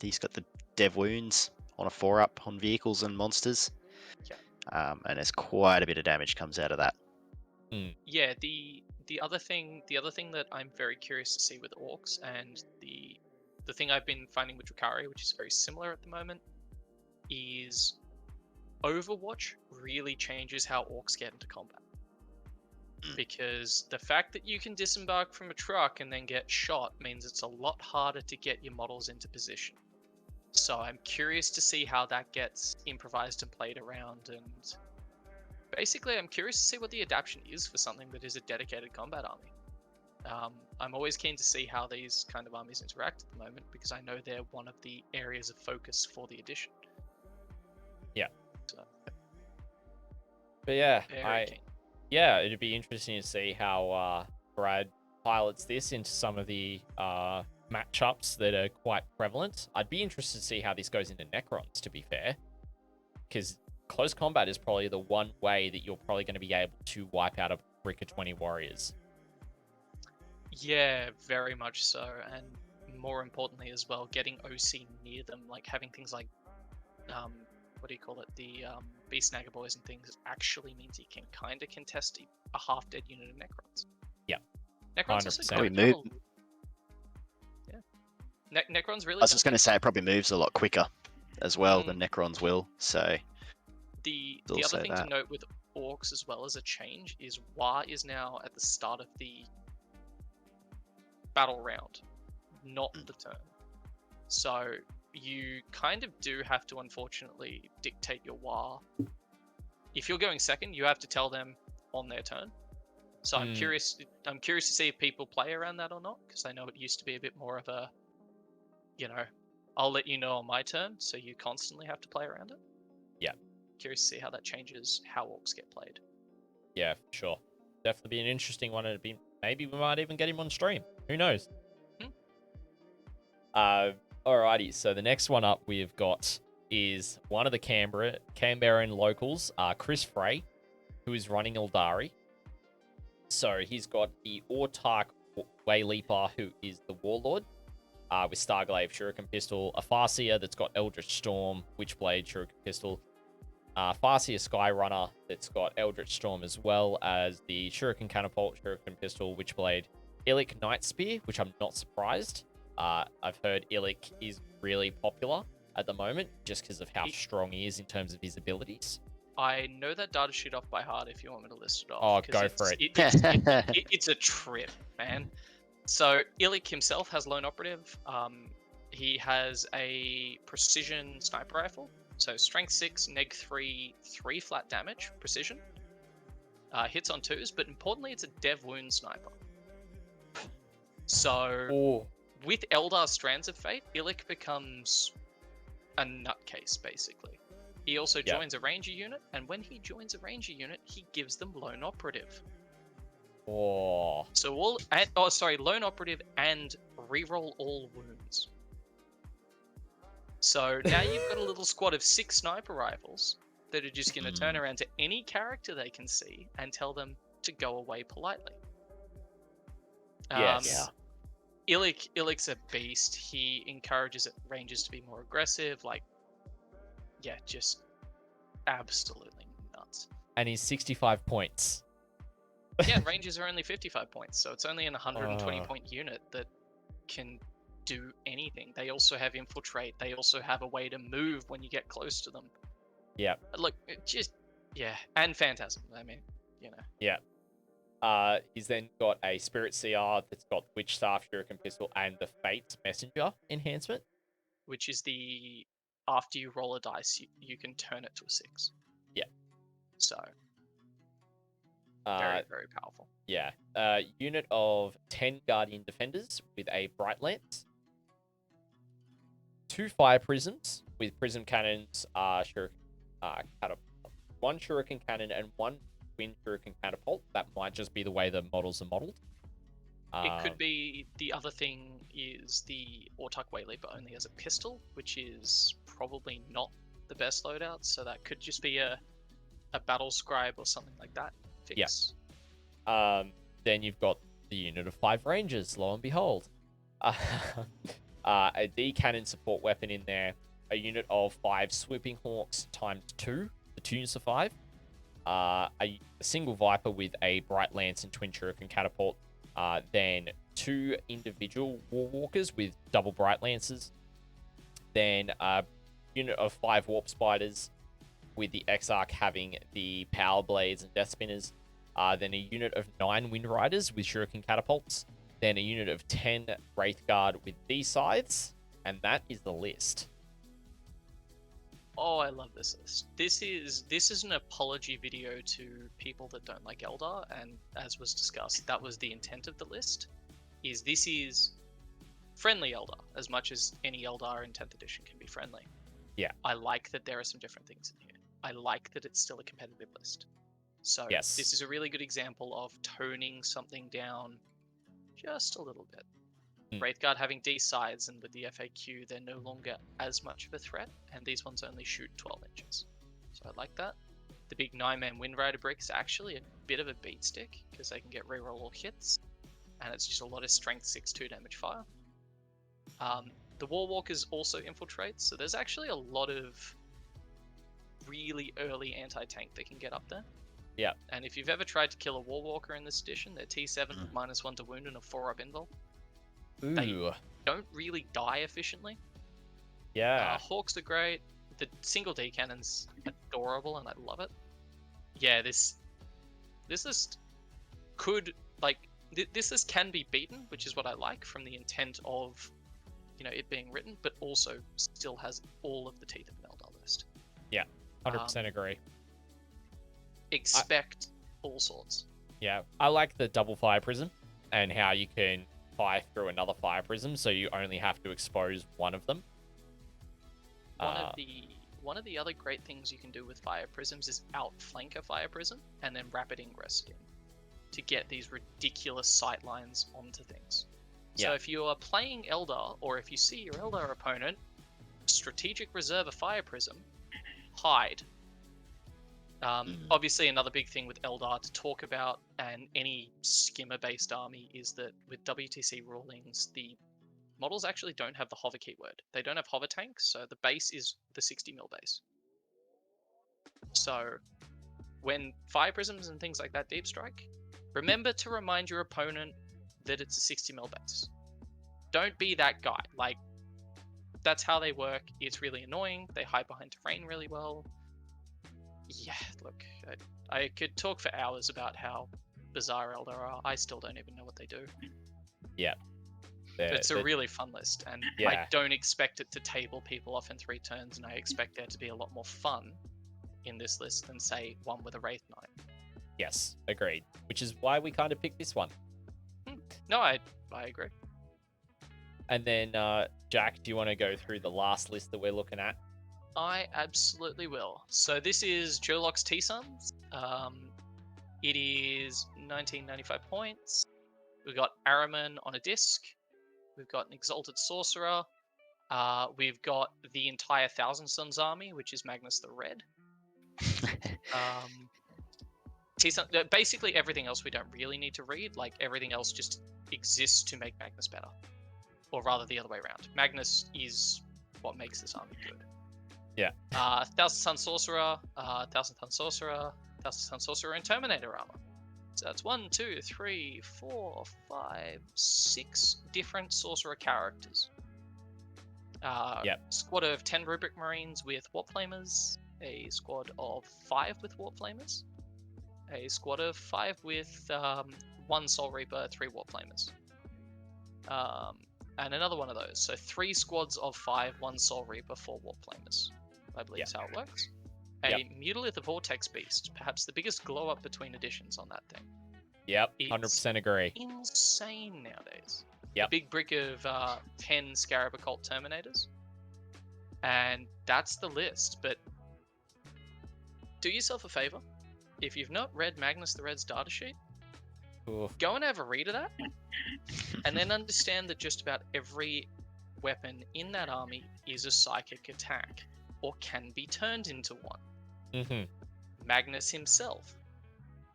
Speaker 3: he's got the dev wounds on a 4-up on vehicles and monsters. And there's quite a bit of damage comes out of that.
Speaker 2: Yeah, the other thing that I'm very curious to see with orcs, and the thing I've been finding with Drukhari, which is very similar at the moment, is Overwatch really changes how orcs get into combat. Because the fact that you can disembark from a truck and then get shot means it's a lot harder to get your models into position. So I'm curious to see how that gets improvised and played around, and basically I'm curious to see what the adaptation is for something that is a dedicated combat army. I'm always keen to see how these kind of armies interact at the moment, because I know they're one of the areas of focus for the edition.
Speaker 1: Yeah.
Speaker 2: So,
Speaker 1: but yeah, it'd be interesting to see how Brad pilots this into some of the matchups that are quite prevalent. I'd be interested to see how this goes into Necrons, to be fair. because close combat is probably the one way that you're probably going to be able to wipe out a brick of 20 warriors.
Speaker 2: Yeah, very much so, and more importantly as well, getting OC near them, like having things like, what do you call it, the Beast Snagger Boys and things, actually means you can kind of contest a half-dead unit of Necrons.
Speaker 1: Yeah.
Speaker 2: Necrons also
Speaker 1: 100%.
Speaker 2: don't
Speaker 3: Probably
Speaker 2: have yeah. Necrons really
Speaker 3: I was just going to say it probably moves a lot quicker as well than
Speaker 2: Mm.
Speaker 3: Necrons will. So
Speaker 2: The
Speaker 3: Still
Speaker 2: other
Speaker 3: say
Speaker 2: thing to
Speaker 3: that.
Speaker 2: note with Orcs as well as a change is War is now at the start of the battle round, not the turn. So you kind of do have to unfortunately dictate your War. If you're going second, you have to tell them on their turn. So I'm curious to see if people play around that or not, because I know it used to be a bit more of a, I'll let you know on my turn, so you constantly have to play around it.
Speaker 1: Yeah.
Speaker 2: Curious to see how that changes how Orcs get played.
Speaker 1: Yeah, for sure. Definitely be an interesting one. And maybe we might even get him on stream. Who knows? Alrighty. So the next one up we've got is one of the Canberran locals, Chris Frey, who is running Eldari. So he's got the Autark Wayleaper, who is the Warlord, with Starglaive Shuriken Pistol, a Farseer that's got Eldritch Storm, Witchblade Shuriken Pistol, Farseer Skyrunner that's got Eldritch Storm, as well as the Shuriken Catapult, Shuriken Pistol, Witchblade, Illic Night Spear, which I'm not surprised. I've heard Illic is really popular at the moment just because of how strong he is in terms of his abilities.
Speaker 2: I know that data sheet off by heart if you want me to list it off.
Speaker 1: Oh,
Speaker 2: 'cause
Speaker 1: go for it.
Speaker 2: It's a trip, man. So Illic himself has Lone Operative. He has a precision sniper rifle. So strength 6, neg 3, 3 flat damage, precision. Hits on 2s, but importantly, it's a dev wound sniper. So with Eldar Strands of Fate, Illic becomes a nutcase, basically. He also joins a ranger unit, and when he joins a ranger unit, he gives them Lone Operative.
Speaker 1: Oh.
Speaker 2: So Lone Operative and reroll all wounds. So now you've got a little squad of 6 sniper rifles that are just going to turn around to any character they can see and tell them to go away politely.
Speaker 1: Yes.
Speaker 2: Illic's a beast. He encourages rangers to be more aggressive. Just absolutely nuts.
Speaker 1: And he's 65 points.
Speaker 2: Yeah, rangers are only 55 points, so it's only an 120 point unit that can do anything. They also have infiltrate. They also have a way to move when you get close to them.
Speaker 1: Yeah.
Speaker 2: Look, and Phantasm. I mean,
Speaker 1: Yeah. He's then got a Spirit CR that's got Witch Staff, Shuriken Pistol, and the Fate's Messenger enhancement.
Speaker 2: Which is the after you roll a dice, you can turn it to a 6.
Speaker 1: Yeah.
Speaker 2: So very, very powerful.
Speaker 1: Yeah. Unit of 10 Guardian Defenders with a Bright Lance. 2 Fire Prisms with Prism Cannons, one Shuriken Cannon and 1 Wind Shuriken Catapult. That might just be the way the models are modeled.
Speaker 2: It could be the other thing is the Autark Wayleaper only has a pistol, which is probably not the best loadout, so that could just be a Battle Scribe or something like that. Fix.
Speaker 1: Yeah. Then you've got the unit of 5 Rangers, lo and behold. A D cannon support weapon in there, a unit of 5 Swooping Hawks times 2, the 2 units of 5, a single Viper with a Bright Lance and Twin Shuriken Catapult, then 2 individual Warwalkers with double Bright Lances, then a unit of 5 Warp Spiders with the Exarch having the Power Blades and Death Spinners, then a unit of 9 Wind Riders with Shuriken Catapults, then a unit of 10 Wraith Guard with D-Scythes, and that is the list.
Speaker 2: Oh, I love this list. This is an apology video to people that don't like Eldar, and as was discussed, that was the intent of the list. This is friendly Eldar, as much as any Eldar in 10th edition can be friendly.
Speaker 1: Yeah.
Speaker 2: I like that there are some different things in here. I like that it's still a competitive list. So
Speaker 1: Yes.
Speaker 2: This is a really good example of toning something down just a little bit. Wraithguard having D-Sides, and with the FAQ, they're no longer as much of a threat, and these ones only shoot 12 inches. so I like that. The big 9-man Wind Rider brick is actually a bit of a beat stick because they can get reroll all hits, and it's just a lot of strength 6/2 damage fire. The Warwalkers also infiltrate, so there's actually a lot of really early anti-tank that can get up there.
Speaker 1: Yeah.
Speaker 2: And if you've ever tried to kill a Warwalker in this edition, they're T7 with -1 to wound and a 4-up invul.
Speaker 1: Ooh.
Speaker 2: They don't really die efficiently.
Speaker 1: Yeah.
Speaker 2: Hawks are great. The single D cannon's adorable, and I love it. Yeah, this list could, like, this list can be beaten, which is what I like from the intent of, you know, it being written, but also still has all of the teeth of an Eldar list.
Speaker 1: Yeah, 100% agree.
Speaker 2: Expect all sorts.
Speaker 1: Yeah, I like the double fire prism and how you can fire through another fire prism, so you only have to expose one of them.
Speaker 2: One of the other great things you can do with fire prisms is outflank a fire prism and then rapid ingress in to get these ridiculous sight lines onto things. So if you are playing Eldar, or if you see your Eldar opponent strategic reserve a fire prism, hide. Obviously, another big thing with Eldar to talk about, and any skimmer-based army, is that with WTC rulings, the models actually don't have the hover keyword. They don't have hover tanks, so the base is the 60 mil base. So when fire prisms and things like that deep strike, remember to remind your opponent that it's a 60 mil base. Don't be that guy. Like, that's how they work. It's really annoying. They hide behind terrain really well. Yeah, look, I could talk for hours about how bizarre Eldar are. I still don't even know what they do.
Speaker 1: Yeah.
Speaker 2: It's a really fun list, and I don't expect it to table people off in 3 turns, and I expect there to be a lot more fun in this list than, say, one with a Wraith Knight.
Speaker 1: Yes, agreed. Which is why we kind of picked this one.
Speaker 2: No, I agree.
Speaker 1: And then, Jack, do you want to go through the last list that we're looking at?
Speaker 2: I absolutely will. So this is Jolok's T-Suns. It is 1995 points. We've got Araman on a disc. We've got an Exalted Sorcerer. We've got the entire Thousand Suns army, which is Magnus the Red. T-Sun, basically everything else we don't really need to read. Like, everything else just exists to make Magnus better. Or rather, the other way around. Magnus is what makes this army good.
Speaker 1: Yeah.
Speaker 2: Thousand Sun Sorcerer, Thousand Sun Sorcerer, Thousand Sun Sorcerer, and Terminator armor. So that's 1, 2, 3, 4, 5, 6 different sorcerer characters. Squad of 10 Rubric Marines with Warp Flamers, a squad of 5 with Warp Flamers, a squad of 5 with 1 Soul Reaper, 3 Warp Flamers. And another one of those. So 3 squads of 5, 1 Soul Reaper, 4 Warp Flamers. I believe is how it works. A Mutilith the Vortex Beast, perhaps the biggest glow up between editions on that thing.
Speaker 1: Yep, 100% agree.
Speaker 2: Insane nowadays.
Speaker 1: Yep.
Speaker 2: A big brick of 10 Scarab Occult Terminators. And that's the list, but do yourself a favor. If you've not read Magnus the Red's datasheet, go and have a read of that. And then understand that just about every weapon in that army is a psychic attack, or can be turned into one. Magnus himself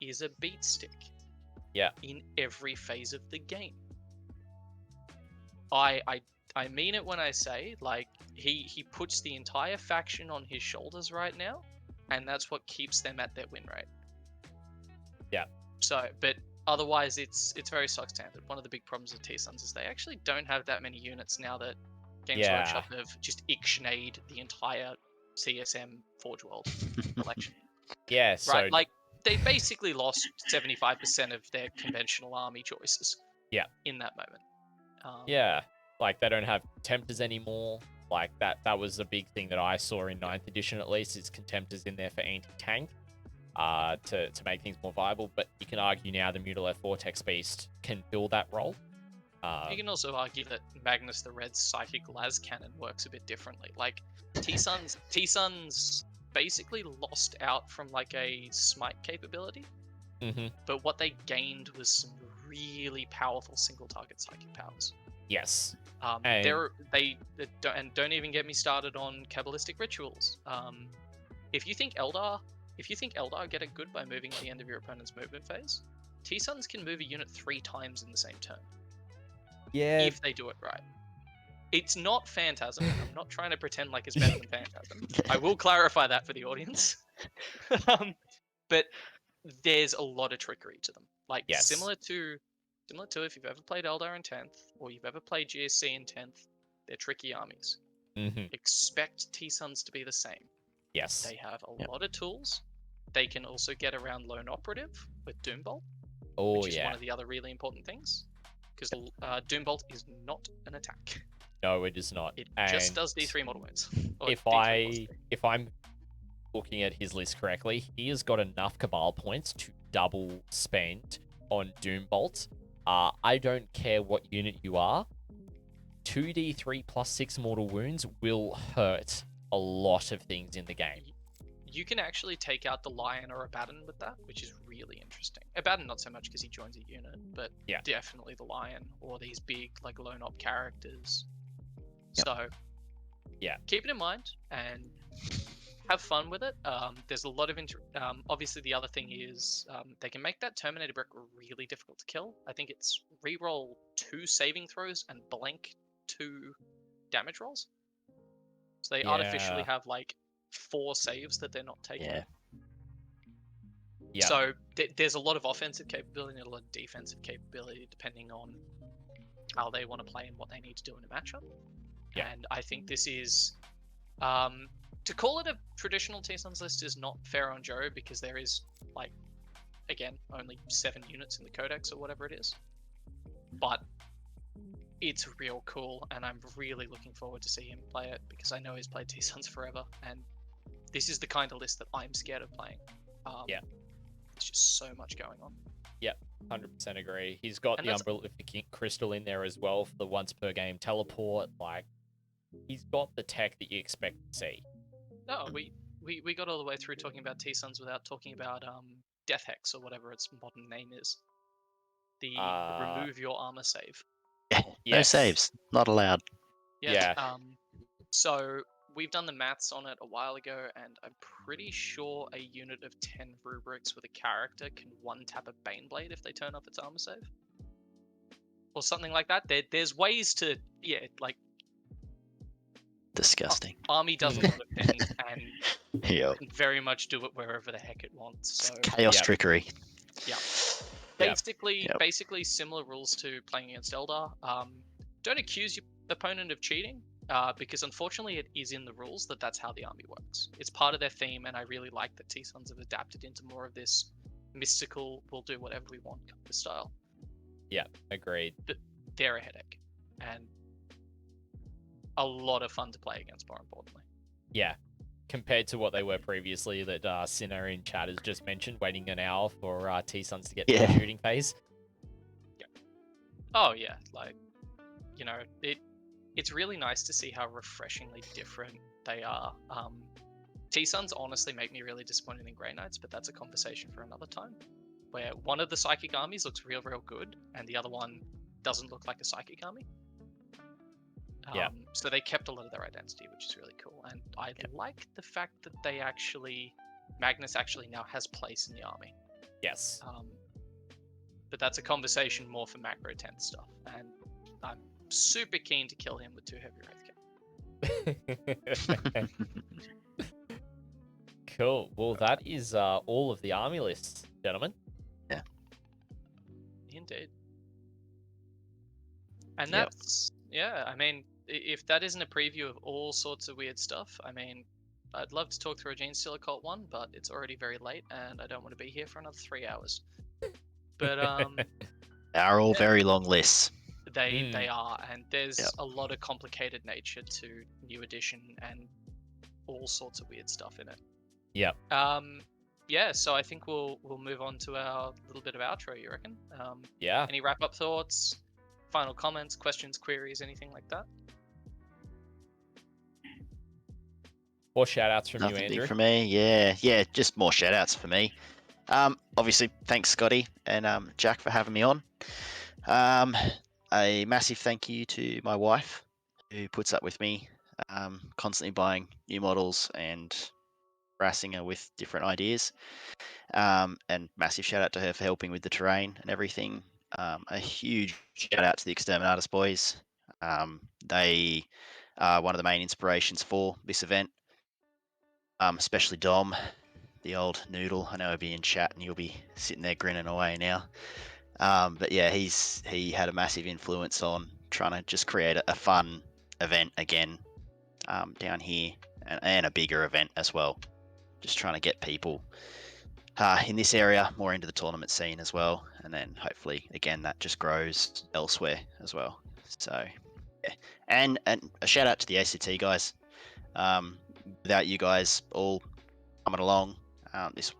Speaker 2: is a beat stick. In every phase of the game. I mean it when I say, like, he puts the entire faction on his shoulders right now, and that's what keeps them at their win rate. So, but otherwise it's very stock standard. One of the big problems with T-Suns is they actually don't have that many units now that Games Workshop have just ictionade the entire CSM Forge World collection.
Speaker 1: So
Speaker 2: right, like, they basically lost 75% of their conventional army choices. In that moment.
Speaker 1: Like, they don't have Contemptors anymore. Like, that was a big thing that I saw in 9th edition, at least, is Contemptors in there for anti-tank to make things more viable. But you can argue now the Mutilith Vortex Beast can fill that role.
Speaker 2: You can also argue that Magnus the Red's Psychic Las Cannon works a bit differently. Like, T-Suns basically lost out from, like, a smite capability. But what they gained was some really powerful single target psychic powers.
Speaker 1: Yes.
Speaker 2: And don't even get me started on Kabbalistic Rituals. if you think Eldar get it good by moving at the end of your opponent's movement phase, T-Suns can move a unit 3 times in the same turn.
Speaker 1: Yeah.
Speaker 2: If they do it right. It's not Phantasm. I'm not trying to pretend like it's better than Phantasm. I will clarify that for the audience. But there's a lot of trickery to them. Like
Speaker 1: Yes.
Speaker 2: similar to if you've ever played Eldar in 10th or you've ever played GSC in 10th, they're tricky armies. Expect T-Suns to be the same.
Speaker 1: Yes.
Speaker 2: They have a lot of tools. They can also get around Lone Operative with Doombolt, which is one of the other really important things. Because Doombolt is not an attack.
Speaker 1: No, it is not.
Speaker 2: It just does D3 mortal wounds.
Speaker 1: If I'm looking at his list correctly, he has got enough Cabal points to double spend on Doombolt. I don't care what unit you are. 2d3 plus 6 mortal wounds will hurt a lot of things in the game.
Speaker 2: You can actually take out the Lion or Abaddon with that, which is really interesting. Abaddon not so much because he joins a unit, but definitely the Lion or these big like lone op characters. So keep it in mind and have fun with it. There's a lot of obviously the other thing is they can make that Terminator brick really difficult to kill. I think it's reroll 2 saving throws and blank 2 damage rolls. So they artificially have like 4 saves that they're not taking. So there's a lot of offensive capability and a lot of defensive capability depending on how they want to play and what they need to do in a matchup. And I think this is to call it a traditional T-Suns list is not fair on Joe because there is like again only 7 units in the codex or whatever it is. But it's real cool and I'm really looking forward to see him play it because I know he's played T-Suns forever and this is the kind of list that I'm scared of playing. There's just so much going on.
Speaker 1: 100% agree. He's got the Umbrillific Crystal in there as well for the once per game teleport. Like, he's got the tech that you expect to see.
Speaker 2: No, we got all the way through talking about T-Suns without talking about Death Hex or whatever its modern name is. The remove your armor save.
Speaker 3: No saves, not allowed.
Speaker 2: So we've done the maths on it a while ago, and I'm pretty sure a unit of 10 rubrics with a character can 1-tap a Baneblade if they turn off its armor save. Or something like that. There's ways to, like...
Speaker 3: Disgusting.
Speaker 2: Army does a lot of things, and can very much do it wherever the heck it wants. So,
Speaker 3: chaos trickery.
Speaker 2: Basically similar rules to playing against Eldar. Don't accuse your opponent of cheating. Because unfortunately it is in the rules that's how the army works. It's part of their theme, and I really like that T-Suns have adapted into more of this mystical, we'll do whatever we want kind of style.
Speaker 1: Yeah, agreed.
Speaker 2: But they're a headache, and a lot of fun to play against, more importantly.
Speaker 1: Yeah, compared to what they were previously that Sinner in chat has just mentioned, waiting an hour for T-Suns to get to the shooting phase.
Speaker 2: Oh yeah, like, you know, it's really nice to see how refreshingly different they are. T-Suns honestly make me really disappointed in Grey Knights, but that's a conversation for another time. Where one of the Psychic armies looks real good, and the other one doesn't look like a Psychic army. So they kept a lot of their identity, which is really cool. And I like the fact that Magnus actually now has place in the army.
Speaker 1: Yes.
Speaker 2: But that's a conversation more for macro 10 stuff, and I'm super keen to kill him with 2 heavy Wraithcap.
Speaker 1: Cool. Well, that is all of the army lists, gentlemen.
Speaker 3: Yeah.
Speaker 2: Indeed. And that's I mean, if that isn't a preview of all sorts of weird stuff, I mean, I'd love to talk through a Gene Stealer Cult one, but it's already very late, and I don't want to be here for another 3 hours. But
Speaker 3: they're all very long lists.
Speaker 2: They are, and there's a lot of complicated nature to New Edition and all sorts of weird stuff in it. So I think we'll move on to our little bit of outro, you reckon? Any wrap-up thoughts, final comments, questions, queries, anything like that?
Speaker 1: Or shout-outs from
Speaker 3: Nothing
Speaker 1: you, Andrew?
Speaker 3: Big for me, just more shout-outs for me. Obviously, thanks, Scotty and Jack, for having me on. A massive thank you to my wife, who puts up with me constantly buying new models and harassing her with different ideas. And massive shout out to her for helping with the terrain and everything. A huge shout out to the Exterminatus boys. They are one of the main inspirations for this event, especially Dom, the old noodle. I know he'll be in chat and you'll be sitting there grinning away now. But yeah, he had a massive influence on trying to just create a fun event again down here, and a bigger event as well. Just trying to get people in this area more into the tournament scene as well, and then hopefully again that just grows elsewhere as well. So yeah, and a shout out to the ACT guys. Without you guys all coming along, this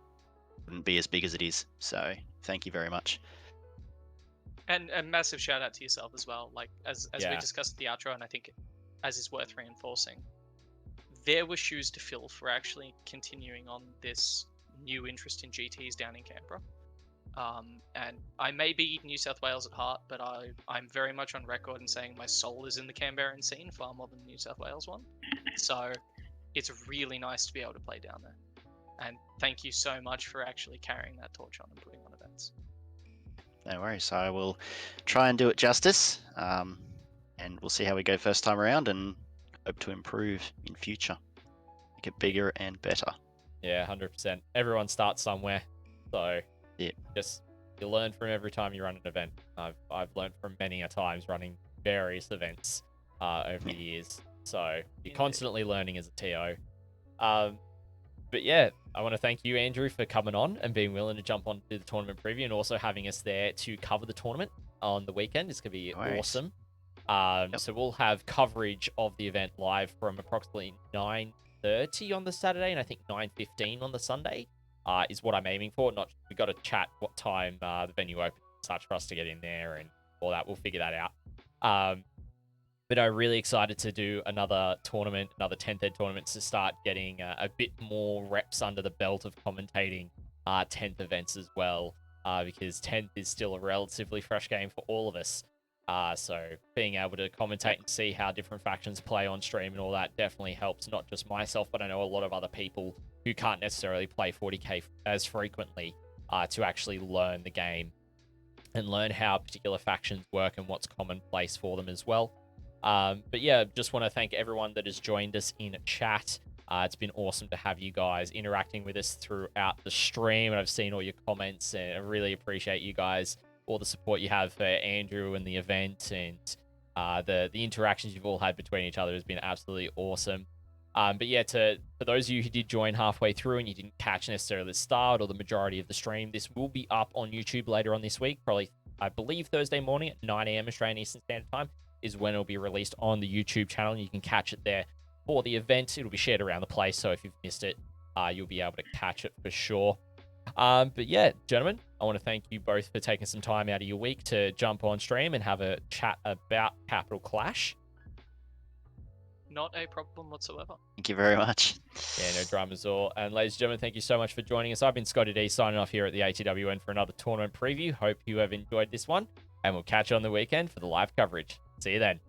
Speaker 3: wouldn't be as big as it is. So thank you very much.
Speaker 2: And a massive shout out to yourself as well. Like as we
Speaker 1: Yeah.
Speaker 2: discussed at the outro, and I think as is worth reinforcing, there were shoes to fill for actually continuing on this new interest in GTs down in Canberra. And I may be New South Wales at heart, but I'm very much on record in saying my soul is in the Canberran scene far more than the New South Wales one. So it's really nice to be able to play down there. And thank you so much for actually carrying that torch on and putting on events.
Speaker 3: No worries. I will try and do it justice, and we'll see how we go first time around, and hope to improve in future, make it bigger and better.
Speaker 1: Yeah, 100%. Everyone starts somewhere, so
Speaker 3: yeah,
Speaker 1: just you learn from every time you run an event. I've learned from many a times running various events over the years, so you're constantly learning as a TO. But yeah, I want to thank you, Andrew, for coming on and being willing to jump on to the tournament preview, and also having us there to cover the tournament on the weekend. It's going to be awesome. So we'll have coverage of the event live from approximately 9:30 on the Saturday, and I think 9:15 on the Sunday is what I'm aiming for. We got to chat what time the venue opens and such for us to get in there and all that. We'll figure that out. But I'm really excited to do another tournament, another 10th Ed tournament, to start getting a bit more reps under the belt of commentating 10th events as well, because 10th is still a relatively fresh game for all of us. So being able to commentate and see how different factions play on stream and all that definitely helps, not just myself, but I know a lot of other people who can't necessarily play 40k as frequently to actually learn the game and learn how particular factions work and what's commonplace for them as well. But yeah, just want to thank everyone that has joined us in chat. It's been awesome to have you guys interacting with us throughout the stream, and I've seen all your comments, and I really appreciate you guys, all the support you have for Andrew and the event, and the interactions you've all had between each other has been absolutely awesome. But yeah, for those of you who did join halfway through and you didn't catch necessarily the start or the majority of the stream, this will be up on YouTube later on this week, probably, I believe, Thursday morning at 9 a.m. Australian Eastern Standard Time is when it'll be released on the YouTube channel, and you can catch it there for the event. It'll be shared around the place, so if you've missed it, you'll be able to catch it for sure. But yeah, gentlemen, I want to thank you both for taking some time out of your week to jump on stream and have a chat about Capital Clash.
Speaker 2: Not a problem whatsoever.
Speaker 3: Thank you very much.
Speaker 1: Yeah, no dramas at all. And ladies and gentlemen, thank you so much for joining us. I've been ScottyD signing off here at the ATWN for another tournament preview. Hope you have enjoyed this one, and we'll catch you on the weekend for the live coverage. See you then.